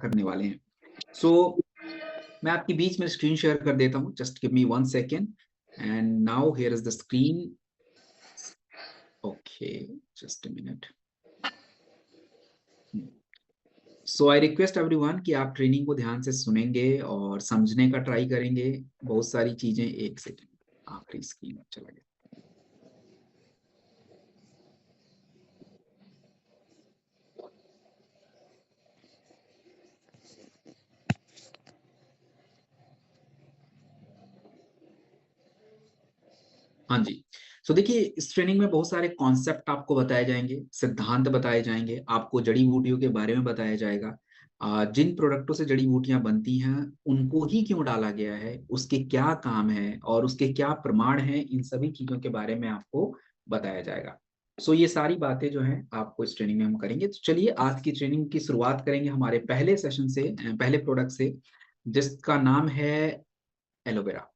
करने वाले हैं। सो मैं आपके बीच में स्क्रीन शेयर कर देता हूँ, just give me 1 second and now here is the screen. Okay, just a minute. So I request everyone कि आप ट्रेनिंग को ध्यान से सुनेंगे और समझने का ट्राई करेंगे बहुत सारी चीजें। एक सेकेंड, आखिरी स्क्रीन चला गया। हाँ जी। सो देखिए, इस ट्रेनिंग में बहुत सारे कॉन्सेप्ट आपको बताए जाएंगे, सिद्धांत बताए जाएंगे, आपको जड़ी बूटियों के बारे में बताया जाएगा। जिन प्रोडक्टों से जड़ी बूटियां बनती हैं उनको ही क्यों डाला गया है, उसके क्या काम है और उसके क्या प्रमाण हैं, इन सभी चीजों के बारे में आपको बताया जाएगा। सो ये सारी बातें जो हैं आपको इस ट्रेनिंग में हम करेंगे। तो चलिए आज की ट्रेनिंग की शुरुआत करेंगे हमारे पहले सेशन से, पहले प्रोडक्ट से, जिसका नाम है एलोवेरा।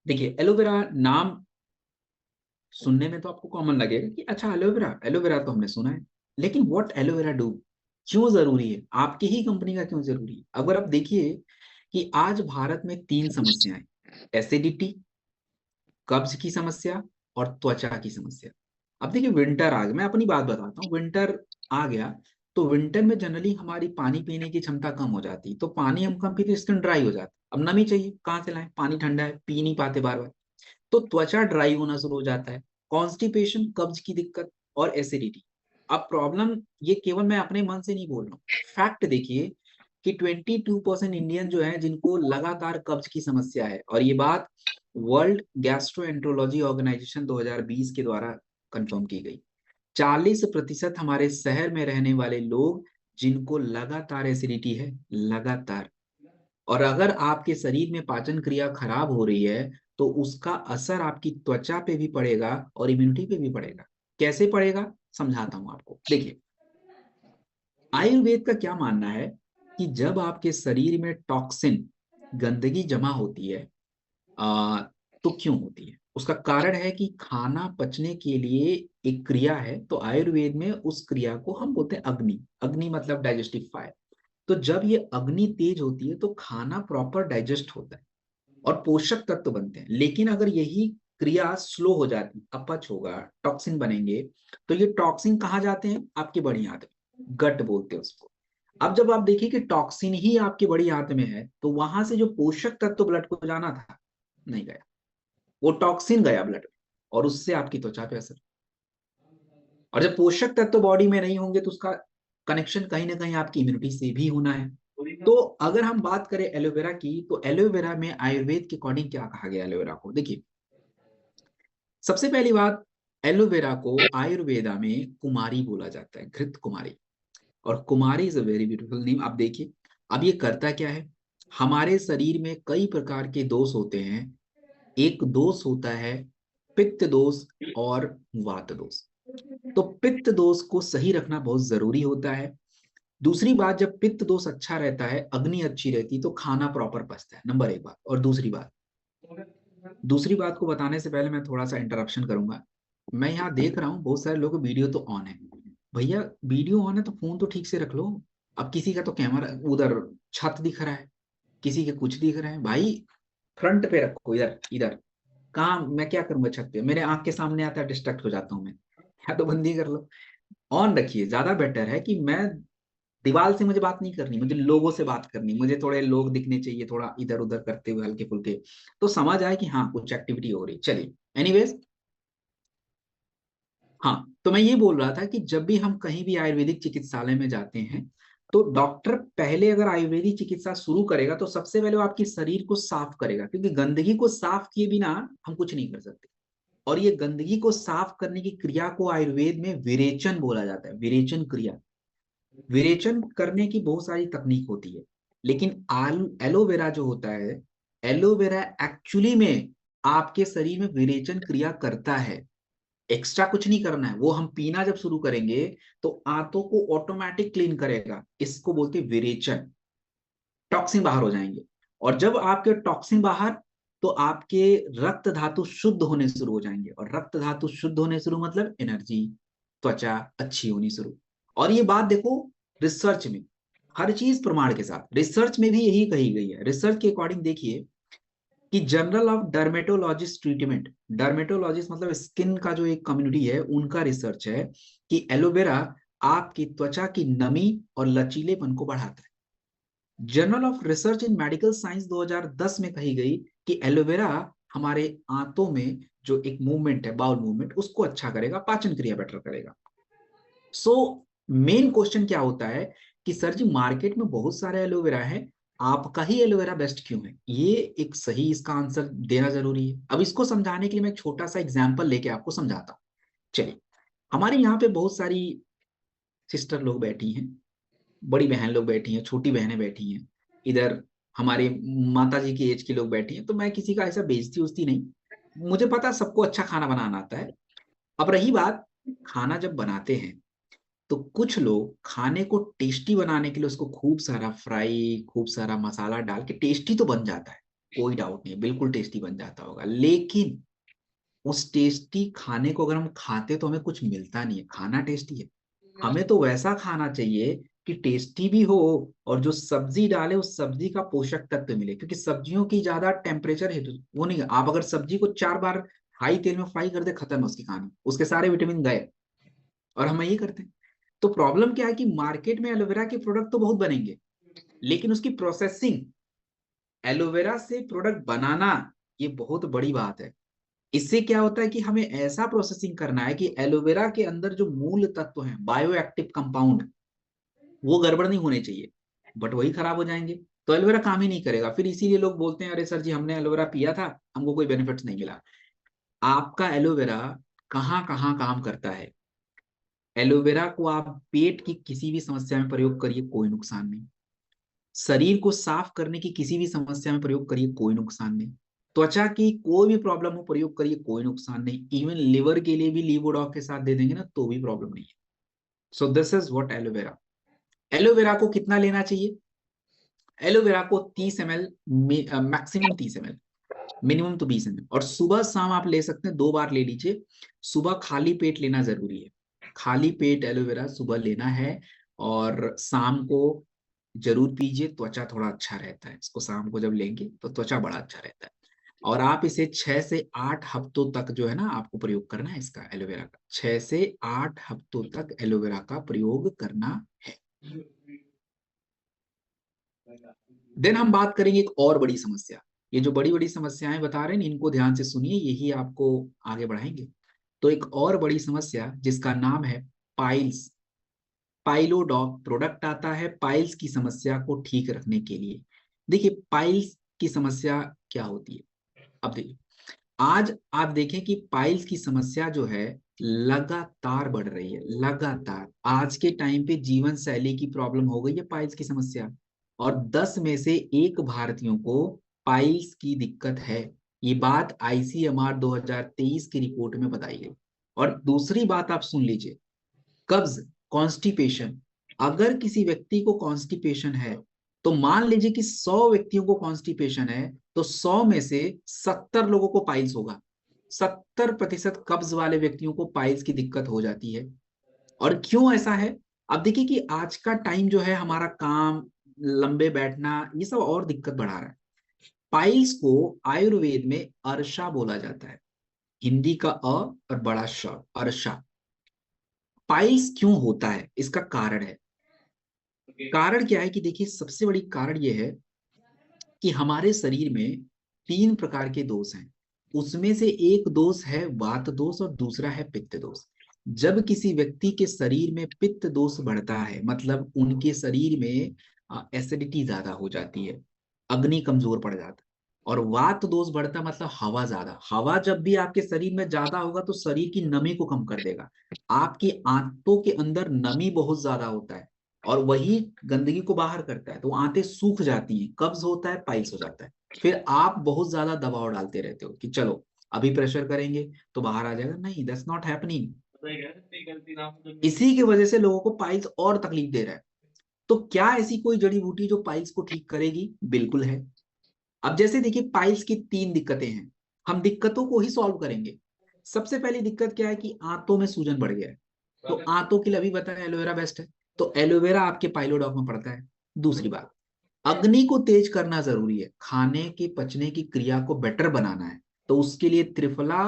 देखिए, एलोवेरा नाम सुनने में तो आपको कॉमन लगेगा कि अच्छा एलोवेरा, एलोवेरा तो हमने सुना है, लेकिन व्हाट एलोवेरा डू, क्यों जरूरी है, आपकी ही कंपनी का क्यों जरूरी है। अगर आप देखिए कि आज भारत में 3 समस्याएं, एसिडिटी, कब्ज की समस्या और त्वचा की समस्या। अब देखिए विंटर आ गया, मैं अपनी बात बताता हूँ, विंटर आ गया तो विंटर में जनरली हमारी पानी पीने की क्षमता कम हो जाती है, तो पानी हम कम पीते, स्किन ड्राई हो जाती है। अब नमी चाहिए, कहाँ से लाएं, पानी ठंडा है, पी नहीं पाते बार बार, तो त्वचा ड्राई होना शुरू हो जाता है। कॉन्स्टिपेशन, कब्ज की दिक्कत और एसिडिटी। अब प्रॉब्लम ये केवल मैं अपने मन से नहीं बोल रहा हूँ, फैक्ट देखिए कि 22% इंडियन जो है जिनको लगातार कब्ज की समस्या है, और ये बात वर्ल्ड गैस्ट्रोएंट्रोलॉजी ऑर्गेनाइजेशन 2020 के द्वारा कंफर्म की गई। 40% हमारे शहर में रहने वाले लोग जिनको लगातार एसिडिटी है, लगातार। और अगर आपके शरीर में पाचन क्रिया खराब हो रही है तो उसका असर आपकी त्वचा पे भी पड़ेगा और इम्यूनिटी पे भी पड़ेगा। कैसे पड़ेगा समझाता हूं आपको। देखिए, आयुर्वेद का क्या मानना है कि जब आपके शरीर में टॉक्सिन, गंदगी जमा होती है, आ, तो क्यों होती है, उसका कारण है कि खाना पचने के लिए एक क्रिया है, तो आयुर्वेद में उस क्रिया को हम बोलते हैं अग्नि। अग्नि मतलब डाइजेस्टिव फायर। तो जब ये अग्नि तेज होती है तो खाना प्रॉपर डाइजेस्ट होता है और पोषक तत्व बनते हैं। लेकिन अगर यही क्रिया स्लो हो जाती, अपच होगा, टॉक्सिन बनेंगे, तो ये टॉक्सिन कहाँ जाते हैं, आपकी बड़ी आंत में, गट बोलते हैं उसको। अब जब आप देखिए कि टॉक्सिन ही आपकी बड़ी आंत में है तो वहां से जो पोषक तत्व ब्लड को जाना था नहीं गया, वो टॉक्सिन गया ब्लड में और उससे आपकी त्वचा पे असर। और जब पोषक तत्व बॉडी में नहीं होंगे तो उसका कनेक्शन कहीं ना कहीं आपकी इम्यूनिटी से भी होना है। तो अगर हम बात करें एलोवेरा की, तो एलोवेरा में आयुर्वेद के अकॉर्डिंग क्या कहा गया एलोवेरा को, देखिए सबसे पहली बात, एलोवेरा को आयुर्वेदा में कुमारी बोला जाता है, घृत कुमारी। और Kumari is a very beautiful name. आप देखिए, अब ये करता क्या है, हमारे शरीर में कई प्रकार के दोष होते हैं। एक दोष होता है पित्त दोष और वात दोष। तो पित्त दोष को सही रखना बहुत जरूरी होता है। दूसरी बात, जब पित्त दोष अच्छा रहता है, अग्नि अच्छी रहती, तो खाना प्रॉपर पचता है, नंबर 1 बात। और दूसरी बात को बताने से पहले मैं थोड़ा सा इंटरप्शन करूंगा। मैं यहाँ देख रहा हूँ बहुत सारे लोगों का वीडियो तो ऑन है। भैया वीडियो ऑन है तो फोन तो ठीक से रख लो। अब किसी का तो कैमरा उधर छत दिख रहा है, किसी के कुछ दिख रहा है, भाई फ्रंट पे रखो, इधर इधर। कहाँ मैं क्या करूंगा छत पे, मेरे आंख के सामने आता है, डिस्ट्रैक्ट हो जाता हूँ मैं। या तो बंदी कर लो, ऑन रखिए, ज्यादा बेटर है कि मैं दीवार से मुझे बात नहीं करनी, मुझे लोगों से बात करनी, मुझे थोड़े लोग दिखने चाहिए, थोड़ा इधर उधर करते हुए हल्के फुल्के, तो समझ आए कि हाँ कुछ एक्टिविटी हो रही। चलिए, एनीवेज, हाँ तो मैं ये बोल रहा था कि जब भी हम कहीं भी आयुर्वेदिक चिकित्सालय में जाते हैं तो डॉक्टर पहले अगर आयुर्वेदिक चिकित्सा शुरू करेगा तो सबसे पहले वो आपके शरीर को साफ करेगा, क्योंकि गंदगी को साफ किए बिना हम कुछ नहीं कर सकते। और ये गंदगी को साफ करने की क्रिया को आयुर्वेद में विरेचन बोला जाता है, विरेचन क्रिया। विरेचन करने की बहुत सारी तकनीक होती है, लेकिन एलोवेरा जो होता है, एलोवेरा एक्चुअली में आपके शरीर में विरेचन क्रिया करता है। एक्स्ट्रा कुछ नहीं करना है, वो हम पीना जब शुरू करेंगे तो आंतों को ऑटोमेटिक क्लीन करेगा, इसको बोलते हैं विरेचन। टॉक्सिन बाहर हो जाएंगे, और जब आपके टॉक्सिन बाहर, तो आपके रक्त धातु शुद्ध होने शुरू हो जाएंगे, और रक्त धातु शुद्ध होने शुरू मतलब एनर्जी, त्वचा अच्छी होनी शुरू। और ये बात देखो, रिसर्च में हर चीज प्रमाण के साथ, रिसर्च में भी यही कही गई है। रिसर्च के अकॉर्डिंग देखिए कि journal of dermatologist treatment, dermatologist मतलब स्किन का जो एक कम्युनिटी है, उनका रिसर्च है कि एलोवेरा आपकी त्वचा की नमी और लचीलेपन को बढ़ाता है। Journal of research in medical science 2010 में कही गई कि एलोवेरा हमारे आंतों में जो एक मूवमेंट है, बाउल मूवमेंट, उसको अच्छा करेगा, पाचन क्रिया बेटर करेगा। सो मेन क्वेश्चन क्या होता है कि सर जी मार्केट में बहुत सारे एलोवेरा है, आपका ही एलोवेरा बेस्ट क्यों है? ये एक सही इसका आंसर देना जरूरी है। अब इसको समझाने के लिए मैं एक छोटा सा एग्जांपल लेके आपको समझाता हूँ। चलिए, हमारे यहाँ पे बहुत सारी सिस्टर लोग बैठी हैं, बड़ी बहन लोग बैठी हैं, छोटी बहनें बैठी हैं, इधर हमारे माता जी की एज के लोग बैठी हैं। तो मैं किसी का ऐसा बेइज्जती उजती नहीं, मुझे पता है सबको अच्छा खाना बनाना आता है। अब रही बात, खाना जब बनाते हैं तो कुछ लोग खाने को टेस्टी बनाने के लिए उसको खूब सारा फ्राई, खूब सारा मसाला डाल के टेस्टी तो बन जाता है, कोई डाउट नहीं, बिल्कुल टेस्टी बन जाता होगा। लेकिन उस टेस्टी खाने को अगर हम खाते तो हमें कुछ मिलता नहीं है। खाना टेस्टी है, हमें तो वैसा खाना चाहिए कि टेस्टी भी हो और जो सब्जी डाले उस सब्जी का पोषक तत्व मिले, क्योंकि सब्जियों की ज्यादा टेम्परेचर है तो वो नहीं, आप अगर सब्जी को 4 बार हाई तेल में फ्राई कर दे, खत्म है उसकी कहानी, उसके सारे विटामिन गए। और हम यही करते हैं। तो प्रॉब्लम क्या है कि मार्केट में एलोवेरा के प्रोडक्ट तो बहुत बनेंगे, लेकिन उसकी प्रोसेसिंग, एलोवेरा से प्रोडक्ट बनाना, ये बहुत बड़ी बात है। इससे क्या होता है कि हमें ऐसा प्रोसेसिंग करना है कि एलोवेरा के अंदर जो मूल तत्व हैं, बायो एक्टिव कंपाउंड, वो गड़बड़ नहीं होने चाहिए, बट वही खराब हो जाएंगे, तो एलोवेरा काम ही नहीं करेगा। फिर इसीलिए लोग बोलते हैं अरे सर जी हमने एलोवेरा पिया था, हमको कोई बेनिफिट्स नहीं मिला। आपका एलोवेरा कहाँ कहाँ काम करता है? एलोवेरा को आप पेट की किसी भी समस्या में प्रयोग करिए, कोई नुकसान नहीं। शरीर को साफ करने की किसी भी समस्या में प्रयोग करिए, कोई नुकसान नहीं। त्वचा की कोई भी प्रॉब्लम हो, प्रयोग करिए, कोई नुकसान नहीं। इवन लिवर के लिए भी लीवोडॉक के साथ दे देंगे ना, तो भी प्रॉब्लम नहीं है। So this is what aloe vera. Aloe vera को कितना लेना चाहिए? एलोवेरा को 30 ml, मैक्सिमम 30 ml, मिनिमम तो 20 ml, और सुबह शाम आप ले सकते हैं, 2 बार ले लीजिए। सुबह खाली पेट लेना जरूरी है, खाली पेट एलोवेरा सुबह लेना है, और शाम को जरूर पीजिए, त्वचा थोड़ा अच्छा रहता है। इसको शाम को जब लेंगे तो त्वचा बड़ा अच्छा रहता है। और आप इसे 6 से 8 हफ्तों तक जो है ना आपको प्रयोग करना है इसका, एलोवेरा का 6 से 8 हफ्तों तक एलोवेरा का प्रयोग करना है। देन हम बात करेंगे एक और बड़ी समस्या। ये जो बड़ी बड़ी समस्याएं बता रहे हैं इनको ध्यान से सुनिए, यही आपको आगे बढ़ाएंगे। तो एक और बड़ी समस्या जिसका नाम है पाइल्स, पाइलोडॉक प्रोडक्ट आता है पाइल्स की समस्या को ठीक रखने के लिए। देखिए पाइल्स की समस्या क्या होती है। अब देखिए, आज आप देखें कि पाइल्स की समस्या जो है लगातार बढ़ रही है, लगातार। आज के टाइम पे जीवन शैली की प्रॉब्लम हो गई है पाइल्स की समस्या, और 10 में से 1 भारतीयों को पाइल्स की दिक्कत है। ये बात आईसीएमआर 2023 की रिपोर्ट में बताई गई। और दूसरी बात आप सुन लीजिए, कब्ज, कॉन्स्टिपेशन। अगर किसी व्यक्ति को कॉन्स्टिपेशन है, तो मान लीजिए कि 100 व्यक्तियों को कॉन्स्टिपेशन है, तो 100 में से 70 लोगों को पाइल्स होगा। 70% कब्ज वाले व्यक्तियों को पाइल्स की दिक्कत हो जाती है। और क्यों ऐसा है? अब देखिए कि आज का टाइम जो है, हमारा काम, लंबे बैठना, ये सब और दिक्कत बढ़ा रहा है। पाइल्स को आयुर्वेद में अर्शा बोला जाता है, हिंदी का अ और बड़ा श, अर्शा। पाइल्स क्यों होता है, इसका कारण है। कारण क्या है कि देखिए, सबसे बड़ी कारण यह है कि हमारे शरीर में 3 प्रकार के दोष हैं। उसमें से एक दोष है वात दोष और दूसरा है पित्त दोष। जब किसी व्यक्ति के शरीर में पित्त दोष बढ़ता है, मतलब उनके शरीर में एसिडिटी ज्यादा हो जाती है, अग्नि कमजोर पड़ जाता है। और वात दोष बढ़ता मतलब हवा ज्यादा, हवा जब भी आपके शरीर में ज्यादा होगा तो शरीर की नमी को कम कर देगा। आपकी आंतों के अंदर नमी बहुत ज्यादा होता है, और वही गंदगी को बाहर करता है, तो आंतें सूख जाती हैं, कब्ज होता है, पाइल्स हो जाता है। फिर आप बहुत ज्यादा दबाव डालते रहते हो कि चलो अभी प्रेशर करेंगे तो बाहर आ जाएगा, नहीं, दैट्स नॉट हैपनिंग। इसी की वजह से लोगों को पाइल्स और तकलीफ दे रहा है। तो क्या ऐसी कोई जड़ी बूटी जो पाइल्स को ठीक करेगी? बिल्कुल है। अब जैसे देखिए, पाइल्स की 3 दिक्कतें हैं, हम दिक्कतों को ही सॉल्व करेंगे। सबसे पहली दिक्कत क्या है कि आंतों में सूजन बढ़ गया है। तो आंतों के लिए अभी बताया एलोवेरा बेस्ट है, तो एलोवेरा आपके पाइलोडॉक में पड़ता है। दूसरी बात, अग्नि को तेज करना जरूरी है, खाने के पचने की क्रिया को बेटर बनाना है, तो उसके लिए त्रिफला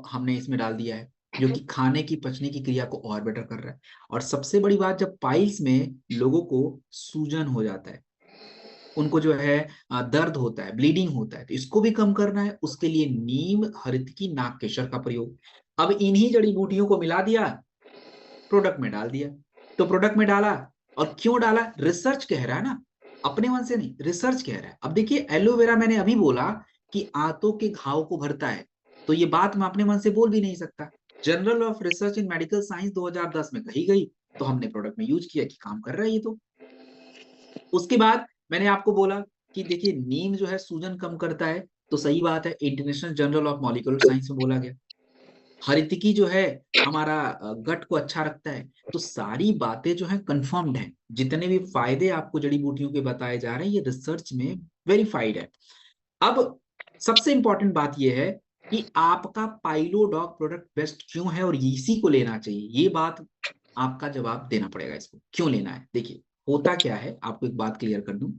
हमने इसमें डाल दिया है, जो कि खाने की पचने की क्रिया को और बेटर कर रहा है। और सबसे बड़ी बात, जब पाइल्स में लोगों को सूजन हो जाता है, उनको जो है दर्द होता है, ब्लीडिंग होता है, तो इसको भी कम करना है, उसके लिए नीम, हरितकी, नागकेशर का प्रयोग। अब इन्हीं जड़ी बूटियों को मिला दिया, प्रोडक्ट में डाल दिया। तो प्रोडक्ट में डाला, और क्यों डाला, रिसर्च कह रहा है ना, अपने मन से नहीं, रिसर्च कह रहा है। अब देखिए एलोवेरा मैंने अभी बोला कि आंतों के घाव को भरता है, तो ये बात मैं अपने मन से बोल भी नहीं सकता, journal of research in medical science 2010 में कही गई, तो हमने प्रोडक्ट में यूज किया कि काम कर रहा है ये। तो उसके बाद मैंने आपको बोला कि देखिए नीम जो है सूजन कम करता है, तो सही बात है, international journal of molecular science में बोला गया। हरितकी जो है हमारा गट को अच्छा रखता है। तो सारी बातें जो है कंफर्म्ड है, जितने भी फायदे आपको जड़ी बूटियों के बताए जा रहे हैं, ये रिसर्च में वेरीफाइड है। अब सबसे इंपॉर्टेंट बात यह है कि आपका पाइलोडॉक प्रोडक्ट बेस्ट क्यों है और इसी को लेना चाहिए, ये बात आपका जवाब देना पड़ेगा, इसको क्यों लेना है। देखिए होता क्या है, आपको एक बात क्लियर कर दूं,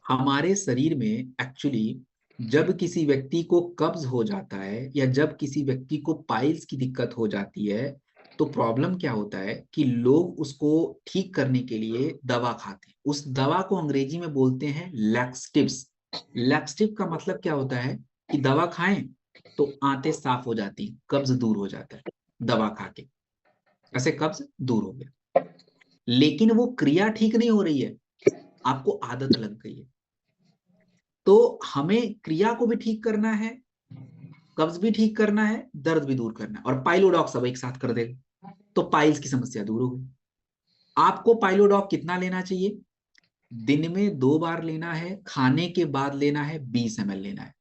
हमारे शरीर में एक्चुअली जब किसी व्यक्ति को कब्ज हो जाता है या जब किसी व्यक्ति को पाइल्स की दिक्कत हो जाती है, तो प्रॉब्लम क्या होता है कि लोग उसको ठीक करने के लिए दवा खाते हैं। उस दवा को अंग्रेजी में बोलते हैं लैक्सटिव्स। लैक्सटिव का मतलब क्या होता है कि दवा खाएं तो आंतें साफ हो जाती, कब्ज दूर हो जाता है दवा खा के, ऐसे कब्ज दूर हो गया। लेकिन वो क्रिया ठीक नहीं हो रही है, आपको आदत लग गई है। तो हमें क्रिया को भी ठीक करना है, कब्ज भी ठीक करना है, दर्द भी दूर करना है, और पाइलोडॉक सब एक साथ कर देगा, तो पाइल्स की समस्या दूर हो गई। आपको पाइलोडॉक कितना लेना चाहिए, दिन में 2 बार लेना है, खाने के बाद लेना है, 20 ml लेना है।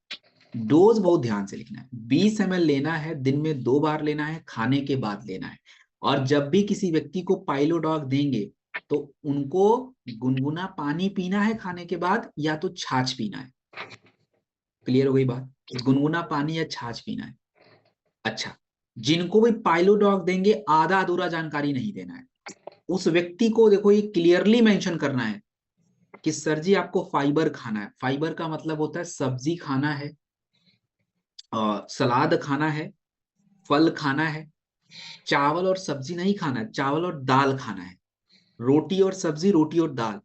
डोज बहुत ध्यान से लिखना है, 20 ml लेना है, दिन में 2 बार लेना है, खाने के बाद लेना है। और जब भी किसी व्यक्ति को पाइलोडॉक देंगे, तो उनको गुनगुना पानी पीना है खाने के बाद, या तो छाछ पीना है। क्लियर हो गई बात, गुनगुना पानी या छाछ पीना है। अच्छा, जिनको भी पाइलोडॉक देंगे आधा अधूरा जानकारी नहीं देना है, उस व्यक्ति को देखो ये क्लियरली मेंशन करना है कि सर जी आपको फाइबर खाना है। फाइबर का मतलब होता है सब्जी खाना है, सलाद खाना है, फल खाना है, चावल और सब्जी नहीं खाना है, चावल और दाल खाना है, रोटी और सब्जी, रोटी और दाल,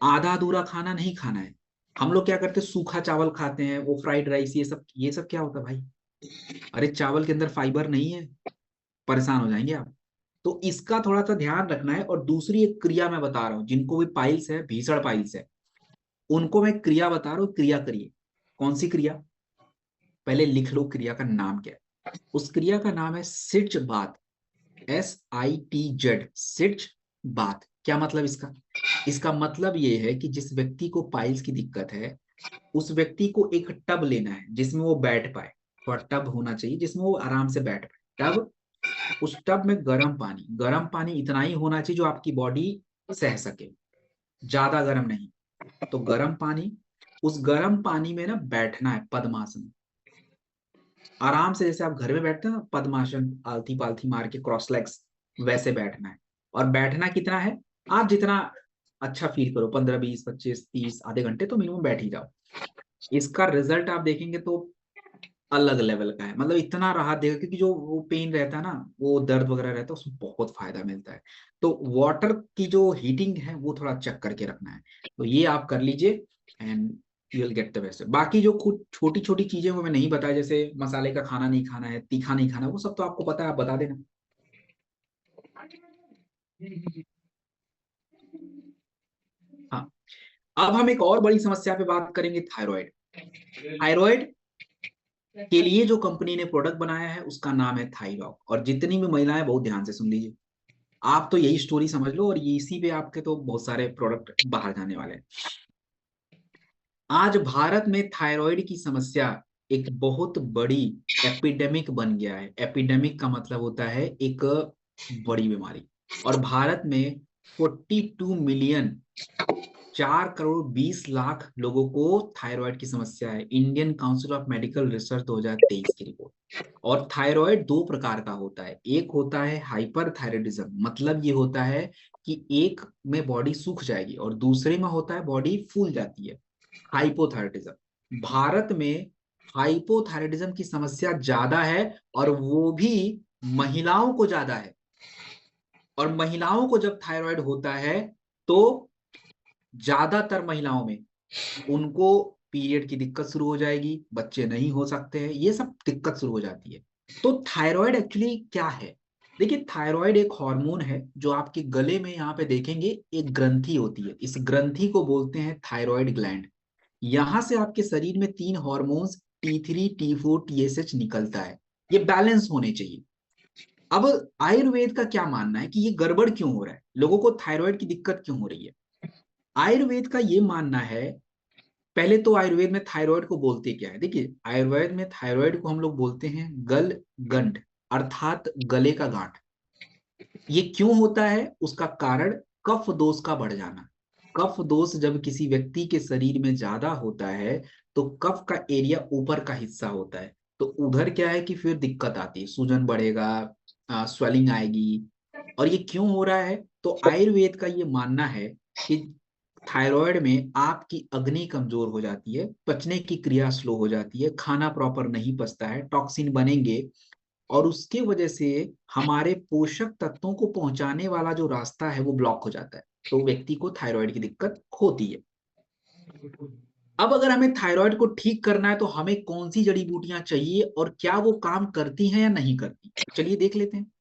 आधा अधूरा खाना नहीं खाना है। हम लोग क्या करते हैं, सूखा चावल खाते हैं, वो फ्राइड राइस, ये सब क्या होता है भाई, अरे चावल के अंदर फाइबर नहीं है, परेशान हो जाएंगे आप। तो इसका थोड़ा सा ध्यान रखना है। और दूसरी एक क्रिया मैं बता रहा हूं, जिनको भी पाइल्स है, भीषण पाइल्स है, उनको मैं क्रिया बता रहा हूं, क्रिया करिए। कौन सी क्रिया, पहले लिख लो क्रिया का नाम क्या है। उस क्रिया का नाम है सिर्च बात, SITZ, सिर्च बात। क्या मतलब इसका, इसका मतलब ये है कि जिस व्यक्ति को पाइल्स की दिक्कत है, उस व्यक्ति को एक टब लेना है जिसमें वो बैठ पाए, थोड़ा टब होना चाहिए जिसमें वो आराम से बैठ पाए टब। उस टब में गर्म पानी इतना ही होना चाहिए जो आपकी बॉडी सह सके, ज्यादा गर्म नहीं। तो गर्म पानी, उस गर्म पानी में ना बैठना है पद्मासन, आराम से, जैसे आप घर में बैठते हैं ना पद्मासन, आलती पालथी मार के क्रॉस लेग्स, वैसे बैठना है। और बैठना कितना है, आप जितना अच्छा फील करो, 15 20 25 30, आधे घंटे तो मिनिमम बैठ ही जाओ। इसका रिजल्ट आप देखेंगे तो अलग लेवल का है, मतलब इतना राहत देगा, क्योंकि जो वो पेन रहता है ना, वो दर्द वगैरह रहता है, उसमें बहुत फायदा मिलता है। तो वाटर की जो हीटिंग है वो थोड़ा चेक करके रखना है, तो ये आप कर लीजिए, and you will get the best. बाकी जो कुछ छोटी छोटी चीजें वो मैं नहीं बताया, जैसे मसाले का खाना नहीं खाना है, तीखा नहीं खाना, वो सब तो आपको पता है, आप बता देना। हाँ, अब हम एक और बड़ी समस्या पे बात करेंगे, थायराइड। थायराइड के लिए जो कंपनी ने प्रोडक्ट बनाया है उसका नाम है थाईलॉक। और जितनी भी महिलाएं बहुत ध्यान से सुन लीजिए, आप तो यही स्टोरी समझ लो, और ये इसी पे आपके तो बहुत सारे प्रोडक्ट बाहर जाने वाले हैं। आज भारत में थायराइड की समस्या एक बहुत बड़ी एपिडेमिक बन गया है। एपिडेमिक का मतलब होता है एक बड़ी बीमारी। और भारत में 42 मिलियन, 4 करोड़ 20 लाख लोगों को थायराइड की समस्या है, Indian council of medical research 2023 की रिपोर्ट। और थायराइड दो प्रकार का होता है, एक होता है हाइपरथायराइडिज्म, मतलब ये होता है कि एक में बॉडी सूख जाएगी और दूसरे में होता है बॉडी फूल जाती है, हाइपोथायराइडिज्म। भारत में हाइपोथायराइडिज्म की समस्या ज्यादा है और वो भी महिलाओं को ज्यादा है। और महिलाओं को जब थायराइड होता है तो ज्यादातर महिलाओं में उनको पीरियड की दिक्कत शुरू हो जाएगी, बच्चे नहीं हो सकते हैं, ये सब दिक्कत शुरू हो जाती है। तो थायराइड एक्चुअली क्या है? देखिए, थायराइड एक हार्मोन है जो आपके गले में यहाँ पे देखेंगे एक ग्रंथि होती है, इस ग्रंथि को बोलते हैं थायराइड ग्लैंड। यहां से आपके शरीर में तीन हॉर्मोन्स T3, T4, TSH निकलता है, ये बैलेंस होने चाहिए। अब आयुर्वेद का क्या मानना है कि ये गड़बड़ क्यों हो रहा है, लोगों को थायराइड की दिक्कत क्यों हो रही है? आयुर्वेद का ये मानना है, पहले तो आयुर्वेद में थायराइड को बोलते क्या है? देखिए, आयुर्वेद में थायराइड को हम लोग बोलते हैं गल गंड, अर्थात गले का गांठ। ये क्यों होता है? उसका कारण कफ दोष का बढ़ जाना। कफ दोष जब किसी व्यक्ति के शरीर में ज्यादा होता है तो कफ का एरिया ऊपर का हिस्सा होता है, तो उधर क्या है कि फिर दिक्कत आती है, सूजन बढ़ेगा, स्वेलिंग आएगी। और ये क्यों हो रहा है? तो आयुर्वेद का ये मानना है कि थायराइड में आपकी अग्नि कमजोर हो जाती है, पचने की क्रिया स्लो हो जाती है, खाना प्रॉपर नहीं पचता है, टॉक्सिन बनेंगे और उसके वजह से हमारे पोषक तत्वों को पहुंचाने वाला जो रास्ता है वो ब्लॉक हो जाता है, तो व्यक्ति को थायराइड की दिक्कत होती है। अब अगर हमें थायराइड को ठीक करना है तो हमें कौन सी जड़ी बूटियां चाहिए और क्या वो काम करती हैं या नहीं करती, चलिए देख लेते हैं।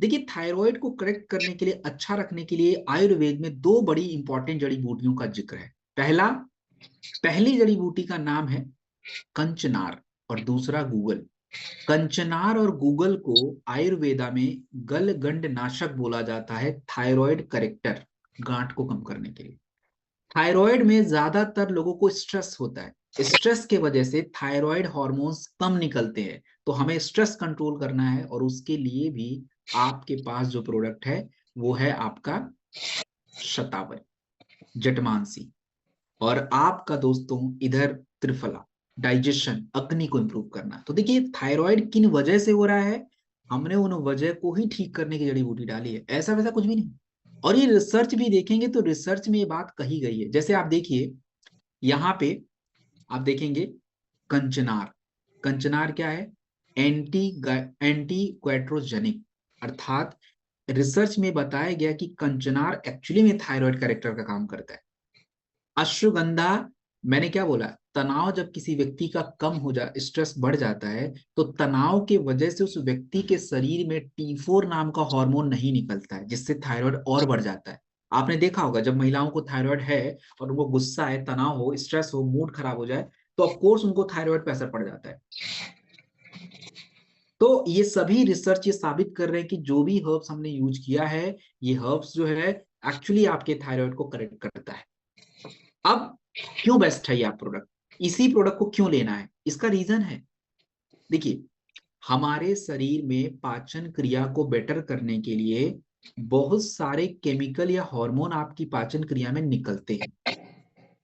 देखिए, थायराइड को करेक्ट करने के लिए, अच्छा रखने के लिए आयुर्वेद में दो बड़ी इंपॉर्टेंट जड़ी बूटियों का जिक्र है। पहली जड़ी बूटी का नाम है कंचनार और दूसरा गूगल। कंचनार और गूगल को आयुर्वेदा में गलगंड नाशक बोला जाता है, थायराइड करेक्टर, गांठ को कम करने के लिए। थायराइड में ज्यादातर लोगों को स्ट्रेस होता है, स्ट्रेस के वजह से थायराइड हॉर्मोन्स कम निकलते हैं, तो हमें स्ट्रेस कंट्रोल करना है और उसके लिए भी आपके पास जो प्रोडक्ट है वो है आपका शतावरी, जटमानसी, और आपका दोस्तों इधर त्रिफला, डाइजेशन, अग्नि को इंप्रूव करना। तो देखिए, थायराइड किन वजह से हो रहा है, हमने उन वजह को ही ठीक करने की जड़ी बूटी डाली है, ऐसा वैसा कुछ भी नहीं। और ये रिसर्च भी देखेंगे तो रिसर्च में ये बात कही गई है, जैसे आप देखिए यहाँ पे, आप देखेंगे कंचनार। कंचनार क्या है? एंटी एंटी क्वेट्रोजेनिक, अर्थात रिसर्च में बताया गया कि कंचनार एक्चुअली में थायराइड करेक्टर का काम करता है। अश्वगंधा, मैंने क्या बोला, तनाव जब किसी व्यक्ति का कम हो जा, स्ट्रेस बढ़ जाता है तो तनाव के वजह से उस व्यक्ति के शरीर में T4 नाम का हार्मोन नहीं निकलता है, जिससे थायराइड और बढ़ जाता है। आपने देखा होगा जब महिलाओं को थायराइड है और उनको गुस्सा है, तनाव हो, स्ट्रेस हो, मूड खराब हो जाए तो ऑफकोर्स उनको थायराइड पे असर पड़ जाता है। तो ये सभी रिसर्च ये साबित कर रहे हैं कि जो भी हर्ब्स हमने यूज किया है, ये हर्ब्स जो है एक्चुअली आपके थायराइड को करेक्ट करता है। अब क्यों बेस्ट है ये आप प्रोडक्ट, इसी प्रोडक्ट को क्यों लेना है, इसका रीजन है। देखिए, हमारे शरीर में पाचन क्रिया को बेटर करने के लिए बहुत सारे केमिकल या हार्मोन आपकी पाचन क्रिया में निकलते हैं।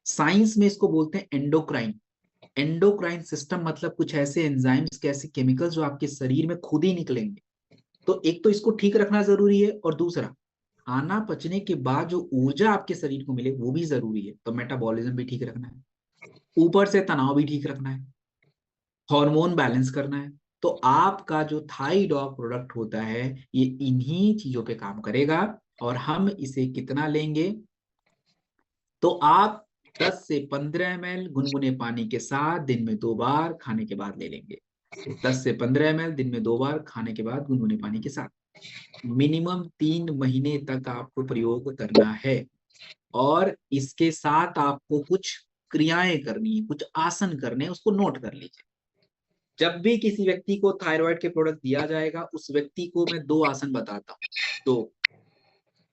साइंस में इसको बोलते हैं एंडोक्राइन। एंडोक्राइन सिस्टम मतलब कुछ ऐसे एंजाइम्स, कैसे केमिकल्स जो आपके शरीर में खुद ही निकलेंगे। तो एक तो इसको ठीक रखना जरूरी है और दूसरा, खाना पचने के बाद जो ऊर्जा आपके शरीर को मिले वो भी जरूरी है, तो मेटाबॉलिज्म भी ठीक रखना है, ऊपर से तनाव भी ठीक रखना है, हार्मोन बैलेंस करना है। तो आपका जो थाईडॉग प्रोडक्ट होता है ये इन्हीं चीजों पे काम करेगा। और हम इसे कितना लेंगे? तो आप 10 से 15 ml गुनगुने पानी के साथ दिन में 2 बार खाने के बाद ले लेंगे। 10 से 15 ml दिन में 2 बार खाने के बाद गुनगुने पानी के साथ, मिनिमम 3 महीने तक आपको प्रयोग करना है। और इसके साथ आपको कुछ क्रियाएं करनी है, कुछ आसन करने हैं, उसको नोट कर लीजिए। जब भी किसी व्यक्ति को थायराइड के प्रोडक्ट दिया जाएगा उस व्यक्ति को मैं 2 आसन बताता हूँ। तो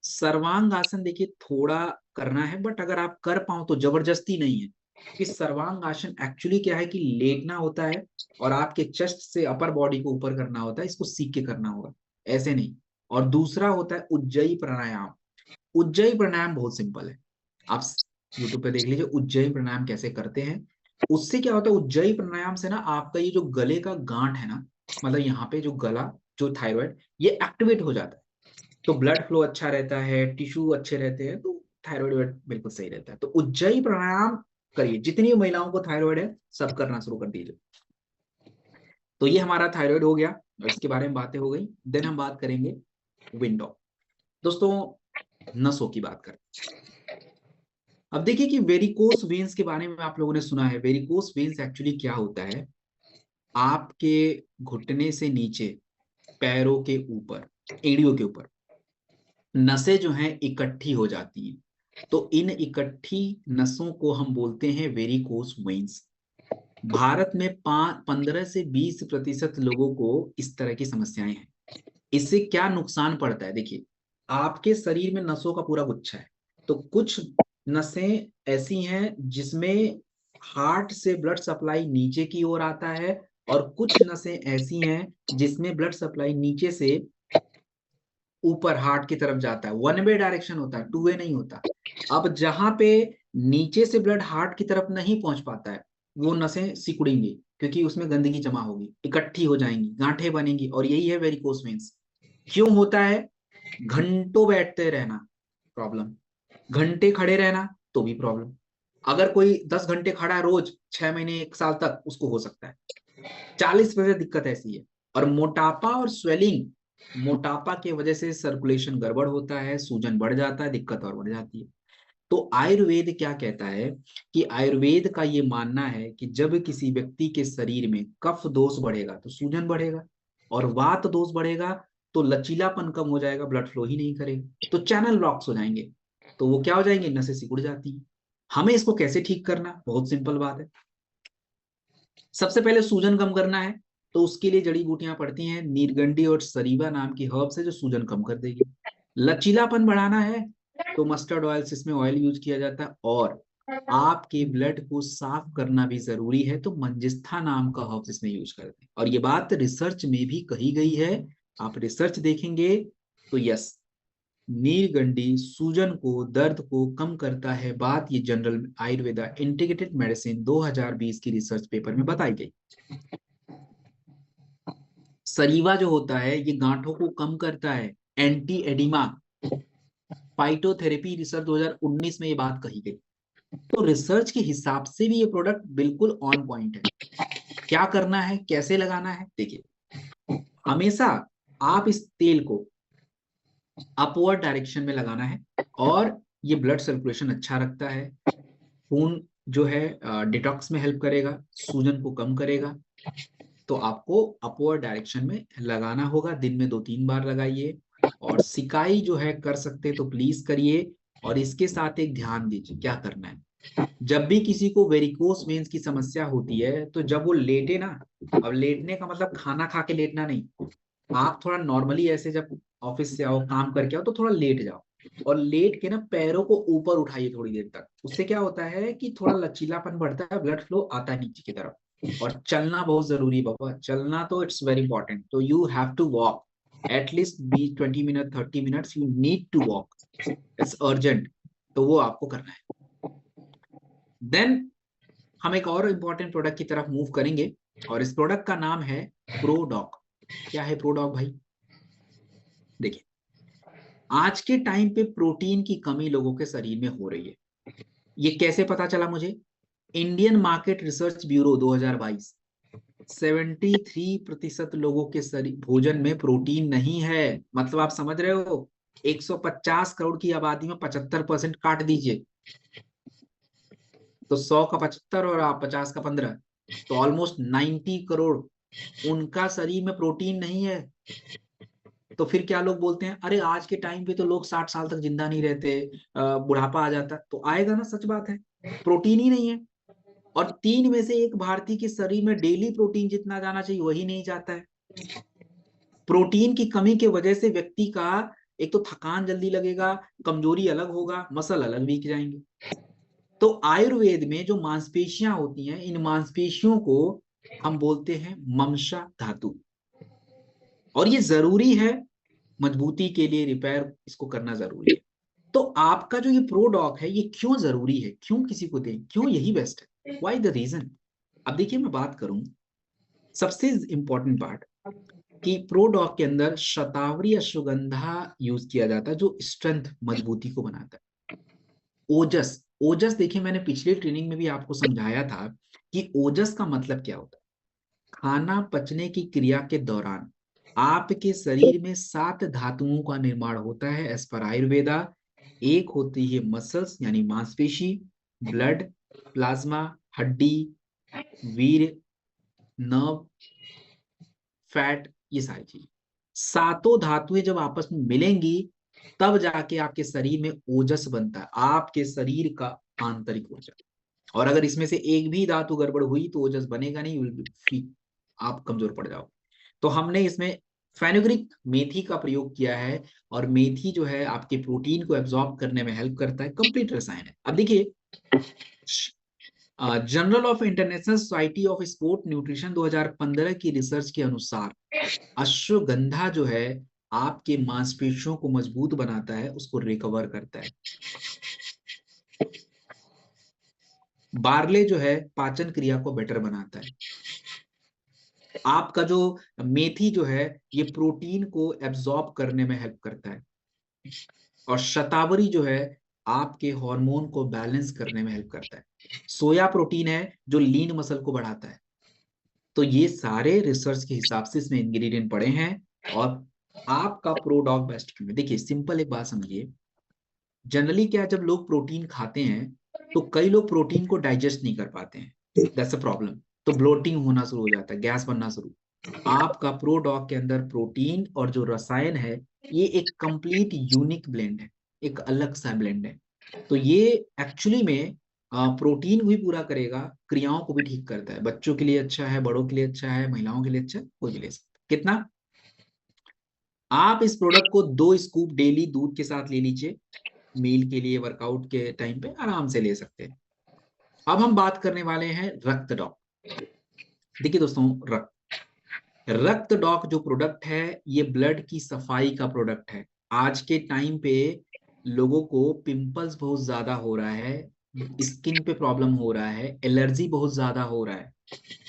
सर्वांग आसन, देखिए थोड़ा करना है बट अगर आप कर पाओ तो जबरदस्ती नहीं है, कि सर्वांग आसन एक्चुअली क्या है कि लेटना होता है और आपके चेस्ट से अपर बॉडी को ऊपर करना होता है, इसको सीख के करना होगा, ऐसे नहीं। और दूसरा होता है उज्जयी प्राणायाम। उज्जयी प्राणायाम बहुत सिंपल है, आप यूट्यूब पे देख लीजिए उज्जयी प्राणायाम कैसे करते हैं। उससे क्या होता है, उज्जयी प्राणायाम से ना आपका ये जो गले का गांठ है ना, मतलब यहाँ पे जो गला, जो थायराइड, ये एक्टिवेट हो जाता है, तो ब्लड फ्लो अच्छा रहता है, टिश्यू अच्छे रहते हैं, तो थायराइड बिल्कुल सही रहता है। तो उज्जयी प्राणायाम करिए, जितनी महिलाओं को थायराइड है सब करना शुरू कर दीजिए। तो ये हमारा थायराइड हो गया और इसके बारे में बातें हो गई। देन हम बात करेंगे विंडो। दोस्तों, नसों की बात करें। अब देखिए कि वेरिकोस वेन्स के बारे में आप लोगों ने सुना है। वेरिकोस वेन्स एक्चुअली क्या होता है, आपके घुटने से नीचे, पैरों के ऊपर, एड़ियों के ऊपर नसें जो हैं इकट्ठी हो जाती हैं। तो इन इकट्ठी नसों को हम बोलते हैं वेरिकोस वेन्स। भारत में 15 से 20% लोगों को इस तरह की समस्याएं हैं। इससे क्या नुकसान पड़ता है, देखिए, आपके शरीर में नसों का पूरा गुच्छा है। तो कुछ नसें ऐसी हैं जिसमें हार्ट से ब्लड सप्लाई नीचे की ओर आता है, और कुछ नसें ऐसी हैं जिसमें ब्लड सप्लाई नीचे से ऊपर हार्ट की तरफ जाता है। वन वे डायरेक्शन होता है, टू वे नहीं होता। अब जहां पे नीचे से ब्लड हार्ट की तरफ नहीं पहुंच पाता है, वो नसें सिकुड़ेंगी, क्योंकि उसमें गंदगी जमा होगी, इकट्ठी हो जाएंगी, गांठें बनेंगी, और यही है वेरिकोस वेन्स। क्यों होता है? घंटों बैठते रहना प्रॉब्लम, घंटे खड़े रहना तो भी प्रॉब्लम। अगर कोई 10 घंटे खड़ा है रोज, 6 महीने 1 साल तक, उसको हो सकता है। 40% दिक्कत ऐसी है। और मोटापा और स्वेलिंग, मोटापा की वजह से सर्कुलेशन गड़बड़ होता है, सूजन बढ़ जाता है, दिक्कत और बढ़ जाती है। तो आयुर्वेद क्या कहता है कि आयुर्वेद का ये मानना है कि जब किसी व्यक्ति के शरीर में कफ दोष बढ़ेगा तो सूजन बढ़ेगा, और वात दोष बढ़ेगा तो लचीलापन कम हो जाएगा, ब्लड फ्लो ही नहीं करेगा, तो चैनल ब्लॉक्स हो जाएंगे। तो वो क्या हो जाएंगे, नसें सिकुड़ जाती है। हमें इसको कैसे ठीक करना, बहुत सिंपल बात है। सबसे पहले सूजन कम करना है, तो उसके लिए जड़ी बूटियां पड़ती हैं, नीलगंडी और सरीबा नाम की हर्ब्स है जो सूजन कम कर देगी। लचीलापन बढ़ाना है तो मस्टर्ड ऑयल, इसमें ऑयल यूज किया जाता है। और आपके ब्लड को साफ करना भी जरूरी है, तो मंजिस्था नाम का हर्ब्स इसमें यूज करते हैं। और ये बात रिसर्च में भी कही गई है, आप रिसर्च देखेंगे तो यस, नीलगंडी सूजन को, दर्द को कम करता है। बात ये जनरल आयुर्वेदा इंटीग्रेटेड मेडिसिन 2020 की रिसर्च पेपर में बताई गई। सरीवा जो होता है ये गांठों को कम करता है, एंटी एडिमा। फाइटोथेरेपी रिसर्च 2019 में ये बात कही गई। तो रिसर्च के हिसाब से भी ये प्रोडक्ट बिल्कुल ऑन पॉइंट है। क्या करना है, कैसे लगाना है, देखिए, हमेशा आप इस तेल को अपवर्ड डायरेक्शन में लगाना है, और ये ब्लड सर्कुलेशन अच्छा रखता है, खून जो है डिटॉक्स में हेल्प करेगा, सूजन को कम करेगा। तो आपको अपवर्ड डायरेक्शन में लगाना होगा, दिन में 2-3 बार लगाइए। और सिकाई जो है कर सकते तो प्लीज करिए। और इसके साथ एक ध्यान दीजिए क्या करना है, जब भी किसी को वेरिकोस वेन्स की समस्या होती है, तो जब वो लेटे ना, अब लेटने का मतलब खाना खा के लेटना नहीं, आप थोड़ा नॉर्मली ऐसे जब ऑफिस से आओ, काम करके आओ, तो थोड़ा लेट जाओ, और लेट के ना पैरों को ऊपर उठाइए थोड़ी देर तक। उससे क्या होता है कि थोड़ा लचीलापन बढ़ता है, ब्लड फ्लो आता है नीचे की तरफ। और चलना बहुत जरूरी है बाबा, चलना तो इट्स वेरी इंपॉर्टेंट। तो you have to walk at least be 20 minute 30 minutes, you need to walk, it's urgent. तो वो आपको करना है। देन हम एक और इंपॉर्टेंट प्रोडक्ट की तरफ मूव करेंगे, और इस प्रोडक्ट का नाम है प्रोडॉक। क्या है प्रोडॉक भाई? देखिए, आज के टाइम पे प्रोटीन की कमी लोगों के शरीर में हो रही है। ये कैसे पता चला मुझे? इंडियन मार्केट रिसर्च ब्यूरो 2022, 73% लोगों के शरीर भोजन में प्रोटीन नहीं है। मतलब आप समझ रहे हो, 150 करोड़ की आबादी में 75% काट दीजिए, तो 100 का 75 और आप 50 का 15, तो ऑलमोस्ट 90 करोड़ उनका शरीर में प्रोटीन नहीं है। तो फिर क्या लोग बोलते हैं, अरे आज के टाइम पे तो लोग 60 साल तक जिंदा नहीं रहते, बुढ़ापा आ जाता। तो आएगा ना, सच बात है, प्रोटीन ही नहीं है। और 3 में से 1 भारतीय के शरीर में डेली प्रोटीन जितना जाना चाहिए वही नहीं जाता है। प्रोटीन की कमी के वजह से व्यक्ति का एक तो थकान जल्दी लगेगा, कमजोरी अलग होगा, मसल अलग वीक जाएंगे। तो आयुर्वेद में जो मांसपेशियां होती हैं, इन मांसपेशियों को हम बोलते हैं ममसा धातु, और ये जरूरी है मजबूती के लिए, रिपेयर इसको करना जरूरी है। तो आपका जो ये प्रोडॉक है, ये क्यों जरूरी है, क्यों किसी को दें, क्यों यही बेस्ट है, व्हाई द रीजन? अब देखिए, मैं बात करूं, सबसे इंपॉर्टेंट पार्ट, कि प्रोडॉग के अंदर शतावरी अश्वगंधा यूज किया जाता है जो स्ट्रेंथ मजबूती को बनाता है। ओजस, ओजस देखिए मैंने पिछले ट्रेनिंग में भी आपको समझाया था कि ओजस का मतलब क्या होता है। खाना पचने की क्रिया के दौरान आपके शरीर में 7 धातुओं का निर्माण होता है एज पर आयुर्वेदा। एक होती है मसल्स यानी मांसपेशी, ब्लड, प्लाज्मा, हड्डी, वीर, नर्व, फैट, ये सारी चीज। सातों धातुएं जब आपस में मिलेंगी तब जाके आपके शरीर में ओजस बनता है, आपके शरीर का आंतरिक ऊर्जा। और अगर इसमें से एक भी धातु गड़बड़ हुई तो ओजस बनेगा नहीं, आप कमजोर पड़ जाओ। तो हमने इसमें फेनुग्रीक मेथी का प्रयोग किया है, और मेथी जो है आपके प्रोटीन को एब्जॉर्ब करने में हेल्प करता है, कंप्लीट रसायन है। अब देखिए journal of international society of sport nutrition 2015 की रिसर्च के अनुसार अश्वगंधा जो है आपके मांसपेशियों को मजबूत बनाता है, उसको रिकवर करता है। बार्ले जो है पाचन क्रिया को बेटर बनाता है। आपका जो मेथी जो है ये प्रोटीन को एब्जॉर्ब करने में हेल्प करता है। और शतावरी जो है आपके हार्मोन को बैलेंस करने में हेल्प करता है। सोया प्रोटीन है जो लीन मसल को बढ़ाता है। तो ये सारे रिसर्च के हिसाब से इसमें इंग्रेडिएंट पड़े हैं। और आपका प्रोडॉग बेस्ट क्यों है, देखिए सिंपल एक बात समझिए। जनरली क्या, जब लोग प्रोटीन खाते हैं तो कई लोग प्रोटीन को डाइजेस्ट नहीं कर पाते हैं, दैट्स अ प्रॉब्लम। तो ब्लोटिंग होना शुरू हो जाता है, गैस बनना शुरू। आपका प्रोडॉग के अंदर प्रोटीन और जो रसायन है ये एक कंप्लीट यूनिक ब्लेंड है, एक अलग सा ब्लेंड है। तो ये एक्चुअली में प्रोटीन भी पूरा करेगा, क्रियाओं को भी ठीक करता है। बच्चों के लिए अच्छा है, बड़ों के लिए अच्छा है, महिलाओं के लिए अच्छा है, कोई भी ले सकता है। कितना, आप इस प्रोडक्ट को 2 स्कूप डेली दूध के साथ ले लीजिए, मील के लिए वर्कआउट के टाइम पे आराम से ले सकते हैं। अब हम बात करने वाले हैं रक्त डॉक। देखिए दोस्तों, रक्त डॉक जो प्रोडक्ट है ये ब्लड की सफाई का प्रोडक्ट है। आज के टाइम पे लोगों को पिंपल्स बहुत ज्यादा हो रहा है, स्किन पे प्रॉब्लम हो रहा है, एलर्जी बहुत ज्यादा हो रहा है।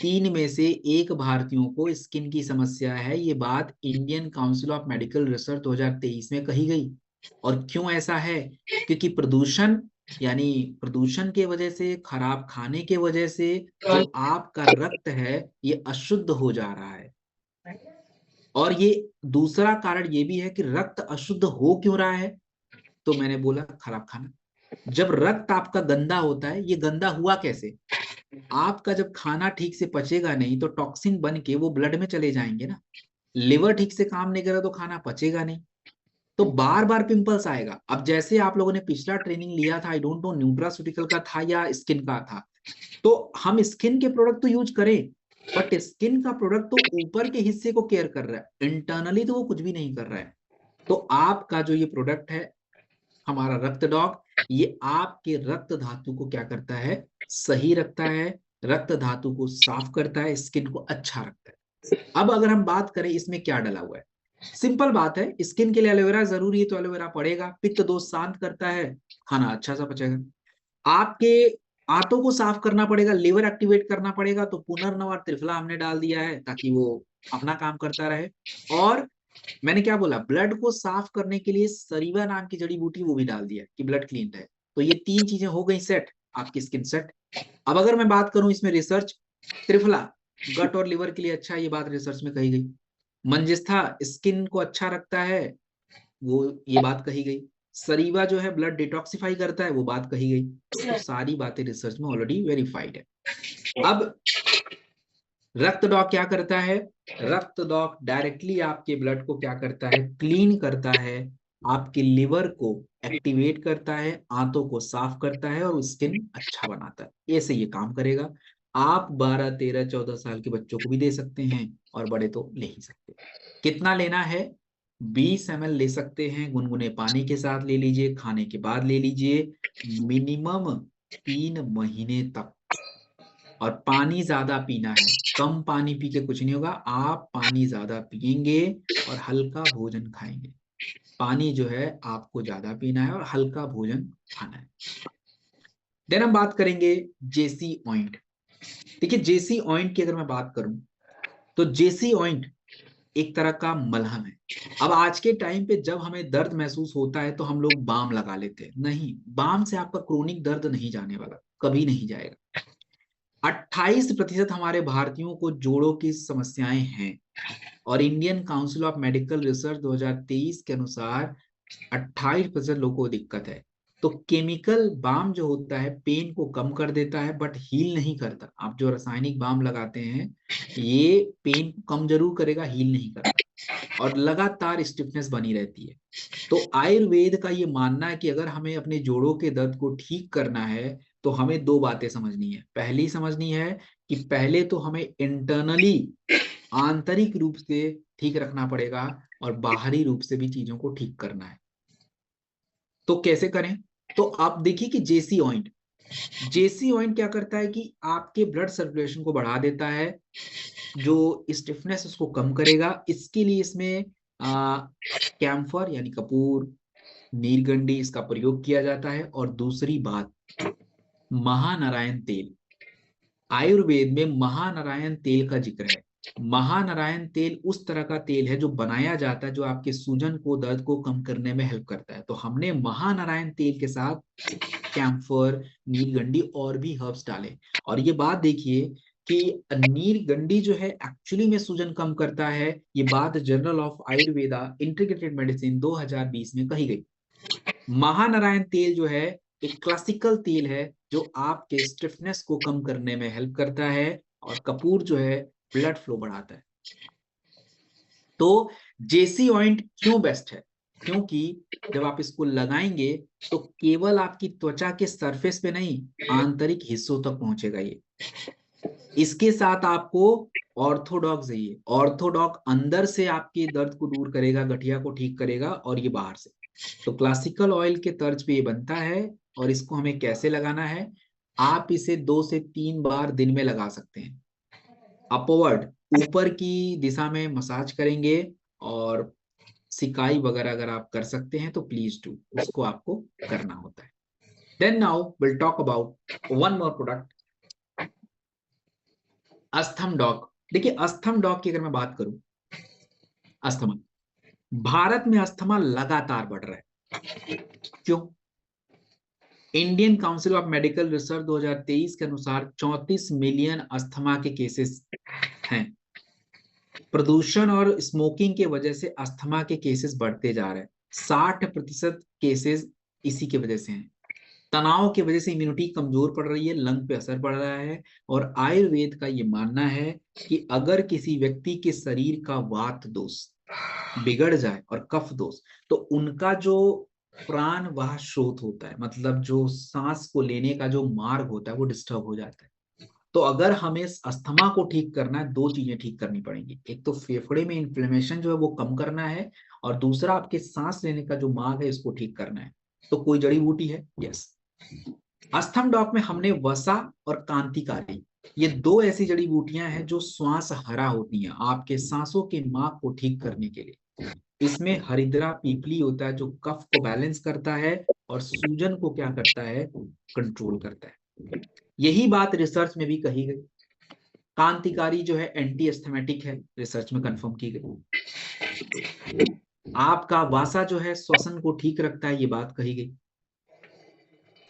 3 में से 1 भारतीयों को स्किन की समस्या है, ये बात Indian council of medical research 2023 में कही गई। और क्यों ऐसा है, क्योंकि प्रदूषण, यानी प्रदूषण के वजह से, खराब खाने के वजह से जो आपका रक्त है ये अशुद्ध हो जा रहा है। और ये दूसरा कारण ये भी है कि रक्त अशुद्ध हो क्यों रहा है, तो मैंने बोला खराब खाना। जब रक्त आपका गंदा होता है, ये गंदा हुआ कैसे, आपका जब खाना ठीक से पचेगा नहीं तो टॉक्सिन बन के वो ब्लड में चले जाएंगे ना। लिवर ठीक से काम नहीं करेगा तो खाना पचेगा नहीं, तो बार बार पिंपल्स आएगा। अब जैसे आप लोगों ने पिछला ट्रेनिंग लिया था, आई डोंट नो न्यूट्रास्यूटिकल का था या स्किन का था, तो हम स्किन के प्रोडक्ट तो यूज करें, बट स्किन का प्रोडक्ट तो ऊपर के हिस्से को केयर कर रहा है, इंटरनली तो वो कुछ भी नहीं कर रहा है। तो आपका जो ये प्रोडक्ट है हमारा रक्त डॉग, ये आपके रक्त धातु को क्या करता है, सही रखता है, रक्त धातु को साफ करता है, स्किन को अच्छा रखता है। अब अगर हम बात करें इसमें क्या डला हुआ है, सिंपल बात है, स्किन के लिए एलोवेरा जरूरी है तो एलोवेरा पड़ेगा, पित्त दोष शांत करता है, खाना अच्छा सा पचेगा। आपके आंतों को साफ करना पड़ेगा, लिवर एक्टिवेट करना पड़ेगा, तो पुनर्नव और त्रिफला हमने डाल दिया है ताकि वो अपना काम करता रहे। और मैंने क्या बोला, ब्लड को साफ करने के लिए सरीवा नाम की जड़ी बूटी वो भी डाल दिया कि ब्लड क्लीन रहे। तो ये 3 चीजें हो गई सेट, आपकी स्किन सेट। अब अगर मैं बात करूं इसमें रिसर्च, त्रिफला गट और लिवर के लिए अच्छा है, ये बात रिसर्च में कही गई। मंजिस्था स्किन को अच्छा रखता है, वो ये बात कही गई। सरीवा जो है ब्लड डिटॉक्सिफाई करता है, वो बात कही गई। तो सारी बातें रिसर्च में ऑलरेडी वेरीफाइड है। अब रक्त डॉक क्या करता है, रक्त डॉक डायरेक्टली आपके ब्लड को क्या करता है, क्लीन करता है, आपके लिवर को एक्टिवेट करता है, आंतों को साफ करता है और स्किन अच्छा बनाता है। ऐसे ये काम करेगा। आप 12 13 14 साल के बच्चों को भी दे सकते हैं और बड़े तो ले ही सकते हैं। कितना लेना है, 20 ml ले सकते हैं, गुनगुने पानी के साथ ले लीजिए, खाने के बाद ले लीजिए, मिनिमम 3 महीने तक। और पानी ज्यादा पीना है, कम पानी पी के कुछ नहीं होगा, आप पानी ज्यादा पिएंगे और हल्का भोजन खाएंगे। पानी जो है आपको ज्यादा पीना है और हल्का भोजन खाना है। देन हम बात करेंगे जेसी ऑइंट। देखिए जेसी ऑइंट की अगर मैं बात करूं तो जेसी ऑइंट एक तरह का मलहम है। अब आज के टाइम पे जब हमें दर्द महसूस होता है तो हम लोग बाम लगा लेते हैं, नहीं, बाम से आपका क्रोनिक दर्द नहीं जाने वाला, कभी नहीं जाएगा। 28% हमारे भारतीयों को जोड़ों की समस्याएं हैं, और Indian council of medical research 2023 के अनुसार 28% लोगों को दिक्कत है। तो केमिकल बाम जो होता है पेन को कम कर देता है बट हील नहीं करता। आप जो रासायनिक बाम लगाते हैं ये पेन को कम जरूर करेगा, हील नहीं करता, और लगातार स्टिफनेस बनी रहती है। तो आयुर्वेद का ये मानना है कि अगर हमें अपने जोड़ों के दर्द को ठीक करना है तो हमें दो बातें समझनी है। पहली समझनी है कि पहले तो हमें इंटरनली, आंतरिक रूप से ठीक रखना पड़ेगा, और बाहरी रूप से भी चीजों को ठीक करना है। तो कैसे करें? तो आप देखिए कि जेसी ऑइंट क्या करता है कि आपके ब्लड सर्कुलेशन को बढ़ा देता है, जो स्टिफनेस उसको कम करेगा। इसके लिए इसमें कैम्फर यानी कपूर, नीलगंडी इसका प्रयोग किया जाता है। और दूसरी बात, महानारायण तेल, आयुर्वेद में महानारायण तेल का जिक्र है। महानारायण तेल उस तरह का तेल है जो बनाया जाता है जो आपके सूजन को, दर्द को कम करने में हेल्प करता है। तो हमने महानारायण तेल के साथ कैम्फर, नीलगंडी और भी हर्ब्स डाले। और ये बात देखिए कि नीलगंडी जो है एक्चुअली में सूजन कम करता है। ये बात journal of Ayurveda integrated medicine 2020 में कही गई। महानारायण तेल जो है एक क्लासिकल तेल है जो आपके स्टिफनेस को कम करने में हेल्प करता है, और कपूर जो है ब्लड फ्लो बढ़ाता है। तो जेसी ऑइंट क्यों बेस्ट है? क्योंकि जब आप इसको लगाएंगे तो केवल आपकी त्वचा के सरफेस पे नहीं, आंतरिक हिस्सों तक पहुंचेगा ये। इसके साथ आपको ऑर्थोडॉक्स है, ये ऑर्थोडॉक अंदर से आपके दर्द को दूर करेगा, गठिया को ठीक करेगा, और ये बाहर से। तो क्लासिकल ऑयल के तर्ज पे ये बनता है। और इसको हमें कैसे लगाना है? आप इसे 2 से 3 बार दिन में लगा सकते हैं, अपवर्ड, ऊपर की दिशा में मसाज करेंगे। और सिकाई वगैरह अगर आप कर सकते हैं तो प्लीज डू, उसको आपको करना होता है। Then now will talk about one more product, asthma dog. देखिए अस्थम डॉग की अगर मैं बात करूं, अस्थमा, भारत में अस्थमा लगातार बढ़ रहा है। क्यों? Indian council of medical research 2023 के अनुसार 34 मिलियन अस्थमा के केसेस हैं। प्रदूषण और स्मोकिंग के वजह से अस्थमा के केसेस बढ़ते जा रहे हैं। 60% केसेस इसी की वजह से हैं। तनाव की वजह से इम्यूनिटी कमजोर पड़ रही है, लंग पे असर पड़ रहा है। और आयुर्वेद का ये मानना है कि अगर किसी व्यक्ति के शरीर का वात दोष बिगड़ जाए और कफ दोष, तो उनका जो प्राण वाह स्रोत होता है, मतलब जो सांस को लेने का जो मार्ग होता है, वो डिस्टर्ब हो जाता है। तो अगर हमें अस्थमा को ठीक करना है, दो चीजें ठीक करनी पड़ेंगी। एक तो फेफड़े में इन्फ्लेमेशन जो है वो कम करना है, और दूसरा आपके सांस लेने का जो मार्ग है इसको ठीक करना है। तो कोई जड़ी बूटी है? यस। अस्थम डॉक में हमने वसा और कांतिकारी, ये दो ऐसी जड़ी बूटियां हैं जो श्वास हरा होती हैं, आपके सांसों के मार्ग को ठीक करने के लिए। इसमें हरिद्रा पीपली होता है जो कफ को बैलेंस करता है और सूजन को क्या करता है, कंट्रोल करता है। यही बात रिसर्च में भी कही गई। कांतिकारी जो है एंटी एस्थमेटिक है, रिसर्च में कंफर्म की गई। आपका वासा जो है श्वसन को ठीक रखता है, ये बात कही गई।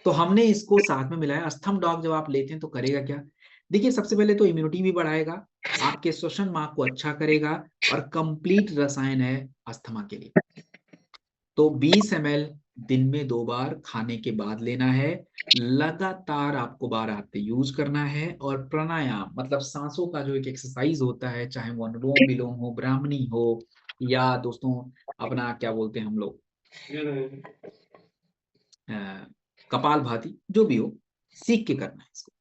तो हमने इसको साथ में मिलाया। अस्थम डॉग जब आप लेते हैं तो करेगा क्या? देखिए सबसे पहले तो इम्यूनिटी भी बढ़ाएगा, आपके श्वसन मार्ग को अच्छा करेगा, और कंप्लीट रसायन है अस्थमा के लिए। तो 20 ml दिन में 2 बार खाने के बाद लेना है। लगातार आपको 12 हफ्ते यूज करना है। और प्राणायाम मतलब सांसों का जो एक एक्सरसाइज होता है, चाहे वो अनुलोम विलोम हो, ब्राह्मणी हो, या दोस्तों अपना क्या बोलते हैं हम लोग, कपाल भाती, जो भी हो, सीख के करना है इसको।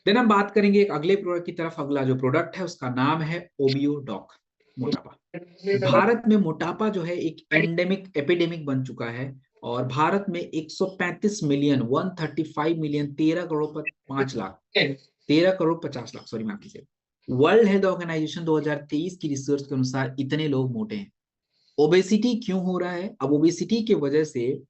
देन हम बात करेंगे एक अगले प्रोडक्ट की तरफ। अगला जो प्रोडक्ट है उसका नाम है ओबियो डॉक, मोटापा। भारत में मोटापा जो है एक एंडेमिक एपिडेमिक बन चुका है। और भारत में 135 million, 135 million, 13 crore 5 lakh, 13 crore 50 lakh, sorry माफ कीजिए, वर्ल्ड हेल्थ ऑर्गेनाइजेशन 2023 की रिसर्च के अनुसार इतने लोग मोटे हैं। ओबेसिटी क्यों हो रहा है? अब ओबेसिटी की वजह से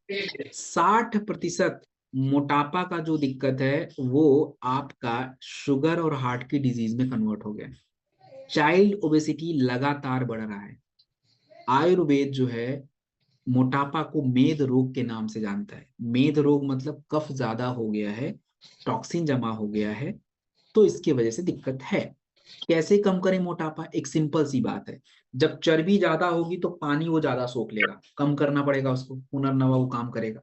60% मोटापा का जो दिक्कत है वो आपका शुगर और हार्ट की डिजीज में कन्वर्ट हो गया। चाइल्ड ओबेसिटी लगातार बढ़ रहा है। आयुर्वेद जो है मोटापा को मेद रोग के नाम से जानता है। मेद रोग मतलब कफ ज्यादा हो गया है, टॉक्सिन जमा हो गया है, तो इसकी वजह से दिक्कत है। कैसे कम करें मोटापा? एक सिंपल सी बात है, जब चर्बी ज्यादा होगी तो पानी वो ज्यादा सोख लेगा, कम करना पड़ेगा उसको, पुनर्नवा वो काम करेगा।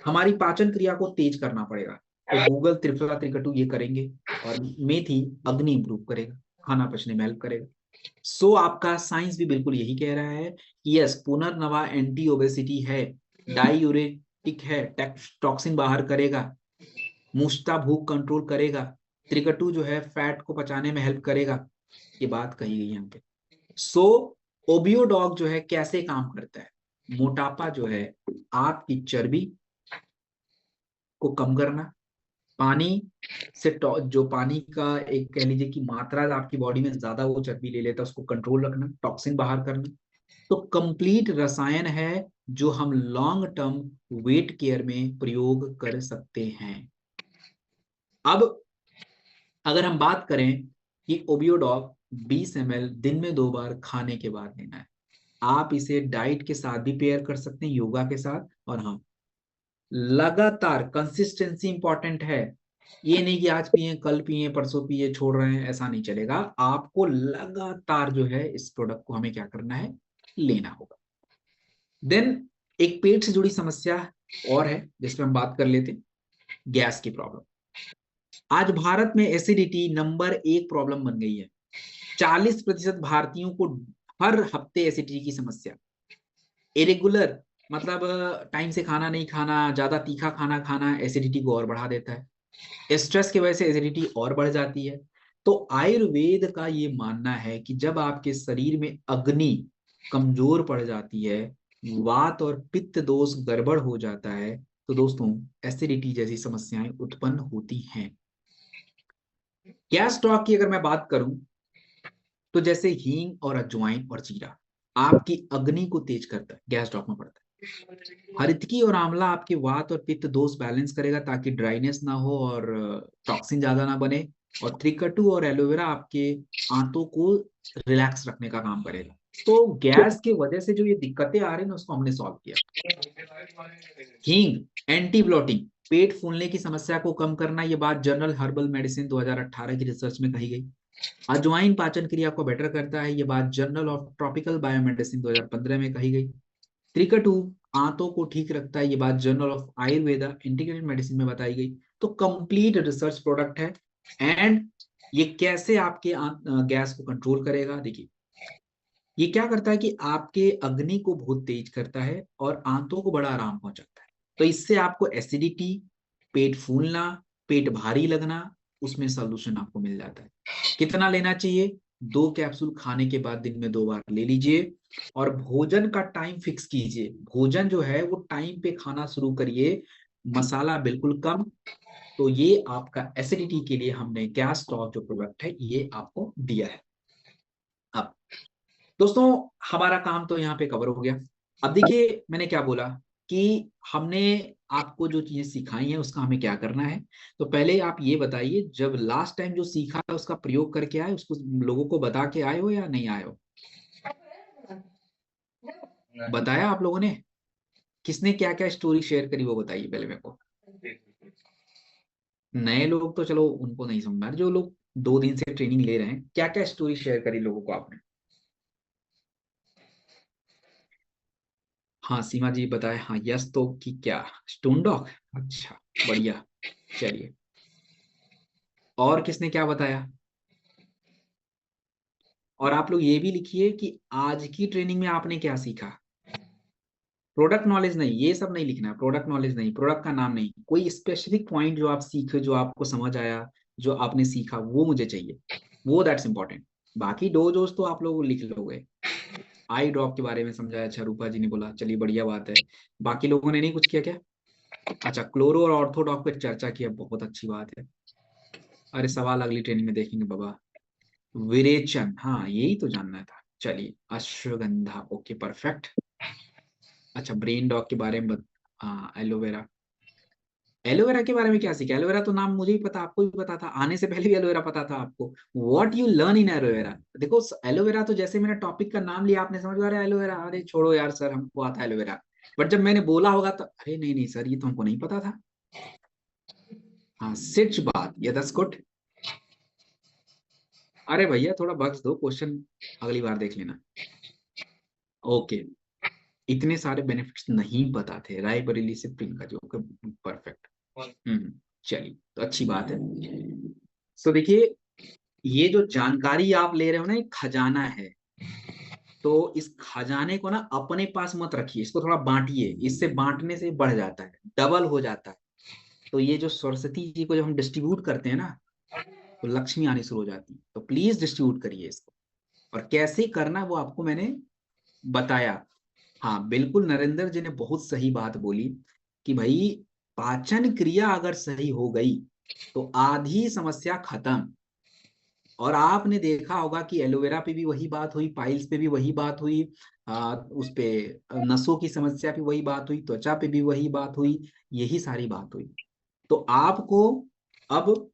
हमारी पाचन क्रिया को तेज करना पड़ेगा, तो गूगल त्रिफला त्रिकटु ये करेंगे। और मेथी अग्नि इंप्रूव करेगा, खाना पचने में हेल्प करेगा। सो आपका साइंस भी बिल्कुल यही कह रहा है कि यस, पुनर्नवा एंटी ओबेसिटी है, डायूरेटिक है, टॉक्सिन बाहर करेगा, मुष्टा भूख कंट्रोल करेगा, त्रिकटु जो है फैट को पचाने में हेल्प करेगा। ये बात कही गई यहाँ पे। सो ओबियो डॉग जो है कैसे काम करता है? मोटापा जो है आपकी चर्बी को कम करना, पानी से जो पानी का एक कह लीजिए कि मात्रा आपकी बॉडी में ज्यादा वो चर्बी ले लेता है उसको कंट्रोल रखना, टॉक्सिन बाहर करना। तो कंप्लीट रसायन है जो हम लॉन्ग टर्म वेट केयर में प्रयोग कर सकते हैं। अब अगर हम बात करें कि ओबियोडॉग 20 ml दिन में 2 बार खाने के बाद लेना है, आप इसे डाइट के साथ भी पेयर कर सकते हैं, योगा के साथ। और हाँ, लगातार कंसिस्टेंसी इंपॉर्टेंट है। ये नहीं कि आज पिए कल पिए परसों पिए छोड़ रहे हैं, ऐसा नहीं चलेगा। आपको लगातार जो है इस प्रोडक्ट को हमें क्या करना है, लेना होगा। देन एक पेट से जुड़ी समस्या और है जिसमें हम बात कर लेते हैं, गैस की प्रॉब्लम। आज भारत में एसिडिटी नंबर 1 प्रॉब्लम बन गई है। 40% भारतीयों को हर हफ्ते एसिडिटी की समस्या। इरेगुलर मतलब टाइम से खाना नहीं खाना, ज्यादा तीखा खाना खाना एसिडिटी को और बढ़ा देता है। स्ट्रेस की वजह से एसिडिटी और बढ़ जाती है। तो आयुर्वेद का ये मानना है कि जब आपके शरीर में अग्नि कमजोर पड़ जाती है, वात और पित्त दोष गड़बड़ हो जाता है, तो दोस्तों एसिडिटी जैसी समस्याएं उत्पन्न होती हैं। गैस स्टॉक की अगर मैं बात करूं, तो जैसे हींग और अजवाइन और जीरा आपकी अग्नि को तेज करता है, गैस स्टॉक में पड़ता है। हरितकी और आंवला आपके वात और पित्त दोष बैलेंस करेगा ताकि ड्राइनेस ना हो और टॉक्सिन ज्यादा ना बने। और त्रिकटु और एलोवेरा आपके आंतों को रिलैक्स रखने का काम करेगा। तो गैस की वजह से जो ये दिक्कतें आ रही है ना, उसको हमने सॉल्व किया। हींग एंटी ब्लोटिंग, पेट फूलने की समस्या को कम करना, ये बात जनरल हर्बल मेडिसिन 2018 की रिसर्च में कही गई। अजवाइन पाचन क्रिया को बेटर करता है, ये बात जर्नल ऑफ ट्रॉपिकल बायोमेडिसिन 2015 में कही गई। त्रिकटु आंतों को ठीक रखता है, ये बात journal of Ayurveda integrated medicine में बताई गई। तो कंप्लीट रिसर्च प्रोडक्ट है। एंड ये कैसे आपके गैस को कंट्रोल करेगा? देखिए, ये क्या करता है कि आपके अग्नि को बहुत तेज करता है और आंतों को बड़ा आराम पहुंचाता है। तो इससे आपको एसिडिटी, पेट फूलना, पेट भारी लगना, उसमें सोल्यूशन आपको मिल जाता है। कितना लेना चाहिए? 2 कैप्सूल खाने के बाद दिन में 2 बार ले लीजिए। और भोजन का टाइम फिक्स कीजिए, भोजन जो है वो टाइम पे खाना शुरू करिए, मसाला बिल्कुल कम। तो ये आपका एसिडिटी के लिए हमने गैस स्टॉप जो प्रोडक्ट है ये आपको दिया है। अब दोस्तों हमारा काम तो यहाँ पे कवर हो गया। अब देखिए मैंने क्या बोला कि हमने आपको जो चीजें सिखाई हैं उसका हमें क्या करना है। तो पहले आप ये बताइए, जब लास्ट टाइम जो सीखा था उसका प्रयोग करके आए, उसको लोगों को बता के आए हो या नहीं आए हो? बताया आप लोगों ने? किसने क्या क्या स्टोरी शेयर करी वो बताइए पहले मेरे को। नए लोग तो चलो उनको नहीं समझ, जो लोग 2 दिन से ट्रेनिंग ले रहे हैं, क्या क्या स्टोरी शेयर करी लोगों को आपने? हाँ सीमा जी बताए, हाँ यस तो कि क्या स्टोन डॉग, अच्छा बढ़िया। चलिए, और किसने क्या बताया? और आप लोग ये भी लिखिए कि आज की ट्रेनिंग में आपने क्या सीखा। प्रोडक्ट नॉलेज नहीं, ये सब नहीं लिखना है। प्रोडक्ट नॉलेज नहीं, प्रोडक्ट का नाम नहीं, कोई स्पेसिफिक पॉइंट जो आप सीखे, जो आपको समझ आया, जो आपने सीखा वो मुझे चाहिए, वो दैट्स इंपॉर्टेंट। बाकी दो दोस्त तो आप लोग लिख लोगे। आई ड्रॉप के बारे में समझाया, अच्छा रूपा जी ने बोला, चलिए बढ़िया बात है। बाकी लोगों ने नहीं कुछ किया क्या? अच्छा, क्लोरो और ऑर्थोडॉक पे चर्चा किया, बहुत अच्छी बात है। अरे सवाल अगली ट्रेनिंग में देखेंगे बाबा। विरेचन, हाँ यही तो जानना था। चलिए, अश्वगंधा, ओके परफेक्ट। अच्छा, ब्रेन डॉग के बारे में हाँ एलोवेरा। एलोवेरा के बारे में क्या सीखा? एलोवेरा तो नाम मुझे भी पता, आपको भी पता था, आने से पहले भी एलोवेरा पता था आपको। What you learn in aloe vera, देखो एलोवेरा तो जैसे मैंने टॉपिक का नाम लिया आपने समझ रहे एलोवेरा, अरे छोड़ो यार सर हमको आता है एलोवेरा। बट जब मैंने बोला होगा तो अरे नहीं नहीं सर ये तो हमको नहीं पता था। हाँ सच बात, ये दैट्स गुड। अरे भैया थोड़ा बख्श दो, क्वेश्चन अगली बार देख लेना। ओके, इतने सारे बेनिफिट्स नहीं पता थे रायबरेली से प्रिंट का जो, परफेक्ट। चलिए तो अच्छी बात है। सो देखिए, ये जो जानकारी आप ले रहे हो ना, एक खजाना है। तो इस खजाने को ना अपने पास मत रखिए, इसको थोड़ा बांटिए, इससे बांटने से बढ़ जाता है, डबल हो जाता है। तो ये जो सरस्वती जी को जब हम डिस्ट्रीब्यूट करते हैं ना, तो लक्ष्मी आनी शुरू हो जाती है। तो प्लीज डिस्ट्रीब्यूट करिए इसको, और कैसे करना वो आपको मैंने बताया। हाँ बिल्कुल, नरेंद्र जी ने बहुत सही बात बोली कि भाई पाचन क्रिया अगर सही हो गई तो आधी समस्या खत्म। और आपने देखा होगा कि एलोवेरा पे भी वही बात हुई, पाइल्स पे भी वही बात हुई, उस पे नसों की समस्या पे वही बात हुई, त्वचा पे भी वही बात हुई, यही सारी बात हुई। तो आपको अब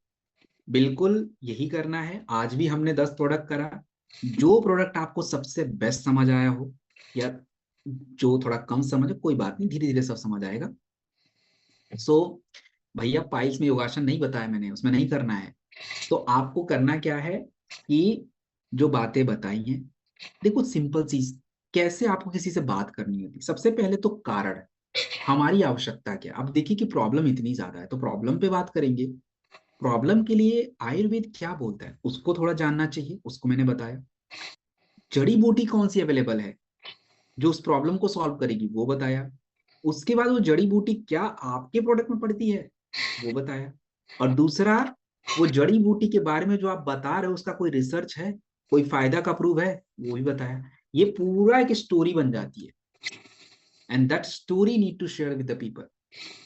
बिल्कुल यही करना है। आज भी हमने 10 प्रोडक्ट करा, जो प्रोडक्ट आपको सबसे बेस्ट समझ आया हो, या जो थोड़ा कम समझ, कोई बात नहीं, धीरे धीरे सब समझ आएगा। सो भैया पाइल्स में योगासन नहीं बताया मैंने, उसमें नहीं करना है। तो आपको करना क्या है कि जो बातें बताई हैं, देखो सिंपल चीज, कैसे आपको किसी से बात करनी होती, सबसे पहले तो कारण, हमारी आवश्यकता क्या। अब देखिए कि प्रॉब्लम इतनी ज्यादा है तो प्रॉब्लम पे बात करेंगे। प्रॉब्लम के लिए आयुर्वेद क्या बोलता है उसको थोड़ा जानना चाहिए, उसको मैंने बताया। जड़ी बूटी कौन सी अवेलेबल है जो उस प्रॉब्लम को सॉल्व करेगी, वो बताया। उसके बाद वो जड़ी बूटी क्या आपके प्रोडक्ट में पड़ती है, वो बताया। और दूसरा, वो जड़ी बूटी के बारे में जो आप बता रहे हो उसका कोई रिसर्च है, कोई फायदा का प्रूफ है, वो भी बताया। ये पूरा एक स्टोरी बन जाती है, and that story need to share with the people.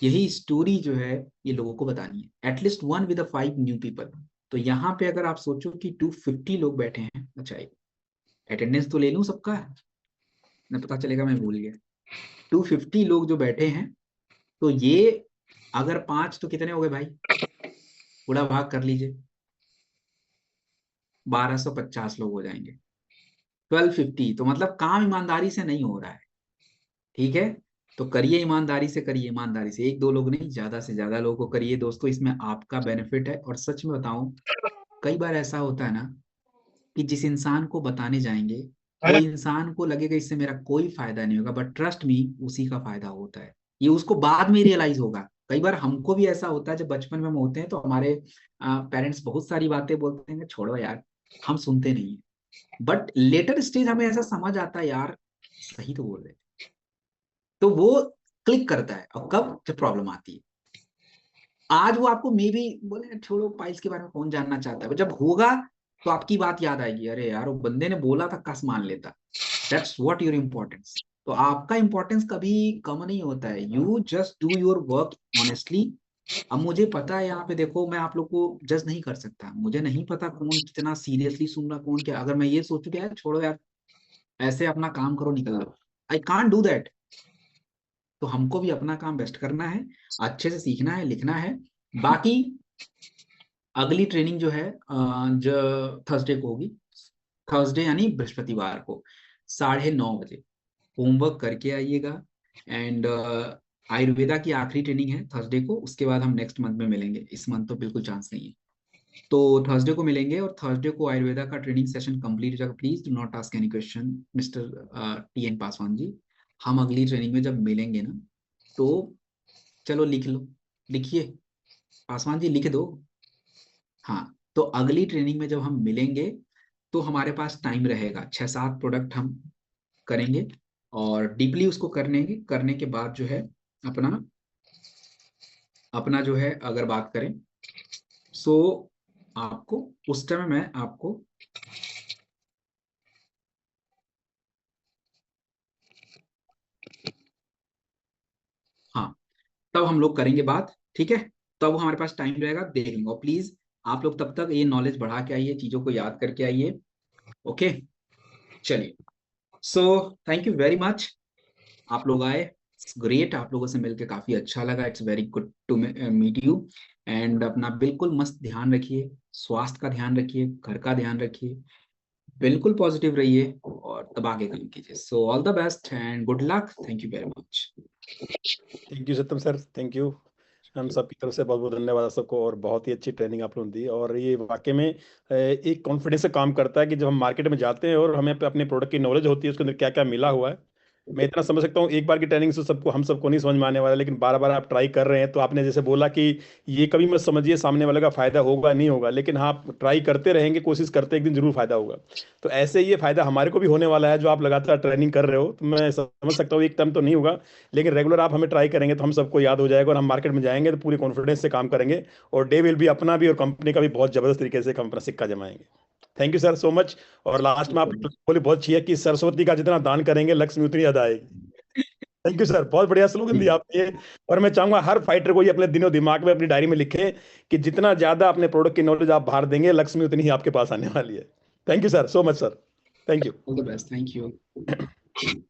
यही स्टोरी जो है ये लोगों को बतानी है, at least one with 5 new people. तो यहाँ पे अगर आप सोचो कि 250 लोग बैठे हैं, अच्छा अटेंडेंस तो ले लूं सबका, न पता चलेगा मैं भूल गया। 250 लोग जो बैठे हैं, तो ये अगर 5 तो कितने हो गए भाई, पूरा भाग कर लीजिए, 1250 लोग हो जाएंगे। 1250, तो मतलब काम ईमानदारी से नहीं हो रहा है, ठीक है। तो करिए ईमानदारी से, करिए ईमानदारी से, एक दो लोग नहीं, ज्यादा से ज्यादा लोगों को करिए दोस्तों, इसमें आपका बेनिफिट है। और सच में बताऊं, कई बार ऐसा होता है ना कि जिस इंसान को बताने जाएंगे, वो इंसान को लगेगा इससे मेरा कोई फायदा नहीं होगा, बट ट्रस्ट मी उसी का फायदा होता है। ये उसको बाद में रियलाइज होगा। कई बार हमको भी ऐसा होता है, जब बचपन में हम होते हैं तो हमारे पेरेंट्स बहुत सारी बातें बोलते हैं, छोड़ो यार, हम सुनते नहीं है। बट लेटर स्टेज हमें ऐसा समझ आता है, यार सही तो बोल रहे हैं। तो वो क्लिक करता है, और कब, जब प्रॉब्लम आती है। आज वो आपको मे भी बोले छोड़ो पाइल्स के बारे में कौन जानना चाहता है, जब होगा तो आपकी बात याद आएगी, अरे यार वो बंदे ने बोला था, कस मान लेता। That's what your importance. तो आपका इंपॉर्टेंस कभी कम नहीं होता है, you just do your work honestly. अब मुझे पता है, यहाँ पे देखो मैं आप लोग को जज नहीं कर सकता, मुझे नहीं पता कौन कितना सीरियसली सुन रहा, कौन क्या। अगर मैं ये सोचूं कि यार छोड़ो यार, ऐसे अपना काम करो निकल लो, आई कांट डू दैट। तो हमको भी अपना काम बेस्ट करना है, अच्छे से सीखना है, लिखना है। बाकी अगली ट्रेनिंग जो है जो थर्सडे को होगी, थर्सडे यानी बृहस्पतिवार को 9:30 बजे होमवर्क करके आइएगा। एंड आयुर्वेदा की आखिरी ट्रेनिंग है थर्सडे को, उसके बाद हम नेक्स्ट मंथ में मिलेंगे, इस मंथ तो बिल्कुल चांस नहीं है। तो थर्सडे को मिलेंगे, और थर्सडे को आयुर्वेदा का ट्रेनिंग सेशन कंप्लीट हो जाएगा। Please do not ask any question mister TN Paswan ji. हम अगली ट्रेनिंग में जब मिलेंगे ना, तो चलो लिख लो, लिखिए, पासवान जी लिख दो। हाँ, तो अगली ट्रेनिंग में जब हम मिलेंगे तो हमारे पास टाइम रहेगा, 6-7 प्रोडक्ट हम करेंगे, और डीपली उसको करने के बाद जो है अपना अपना जो है अगर बात करें, सो आपको उस टाइम मैं आपको, हाँ तब हम लोग करेंगे बात, ठीक है। तब हमारे पास टाइम रहेगा, देख लेंगे। और प्लीज आप लोग तब तक ये नॉलेज बढ़ा के आइए, चीजों को याद करके आइए। ओके, चलिए। So thank you very much, आप लोग आए, ग्रेट, आप लोगों से मिलकर काफी अच्छा लगा। It's very good to meet you. And अपना बिल्कुल मस्त ध्यान रखिए, स्वास्थ्य का ध्यान रखिए, घर का ध्यान रखिए, बिल्कुल पॉजिटिव रहिए और दबा के काम कीजिए। So all the best and good luck. Thank you very much. Thank you Satyam sir, thank you. हम सबकी तरफ से बहुत बहुत धन्यवाद आप सबको, और बहुत ही अच्छी ट्रेनिंग आप लोगों ने दी। और ये वाकई में एक कॉन्फिडेंस से काम करता है कि जब हम मार्केट में जाते हैं और हमें अपने प्रोडक्ट की नॉलेज होती है उसके अंदर क्या क्या मिला हुआ है। मैं इतना समझ सकता हूँ, एक बार की ट्रेनिंग से सबको हम सबको नहीं समझ में आने वाला, लेकिन बार बार आप ट्राई कर रहे हैं। तो आपने जैसे बोला कि ये कभी मत समझिए सामने वाले का फायदा होगा नहीं होगा, लेकिन हाँ, आप ट्राई करते रहेंगे, कोशिश करते एक दिन जरूर फायदा होगा। तो ऐसे ही ये फायदा हमारे को भी होने वाला है, जो आप लगातार ट्रेनिंग कर रहे हो। तो मैं समझ सकता हूँ एक टाइम तो नहीं होगा, लेकिन रेगुलर आप हमें ट्राई करेंगे तो हम सबको याद हो जाएगा, और हम मार्केट में जाएंगे तो पूरी कॉन्फिडेंस से काम करेंगे, और डे विल भी अपना भी और कंपनी का भी बहुत जबरदस्त तरीके से हम अपना सिक्का जमाएंगे। Thank you sir so much. और लास्ट में आप बोली बहुत अच्छी है कि सरस्वती का जितना दान करेंगे लक्ष्मी उतनी ज्यादा आएगी। थैंक यू सर, बहुत बढ़िया स्लोगन दिया आपने ये। और मैं चाहूंगा हर फाइटर को ये अपने दिनों दिमाग में अपनी डायरी में लिखे कि जितना ज्यादा अपने प्रोडक्ट की नॉलेज आप बाहर देंगे, लक्ष्मी उतनी ही आपके पास आने वाली है। Thank you sir so much sir, thank all the best, thank you. You.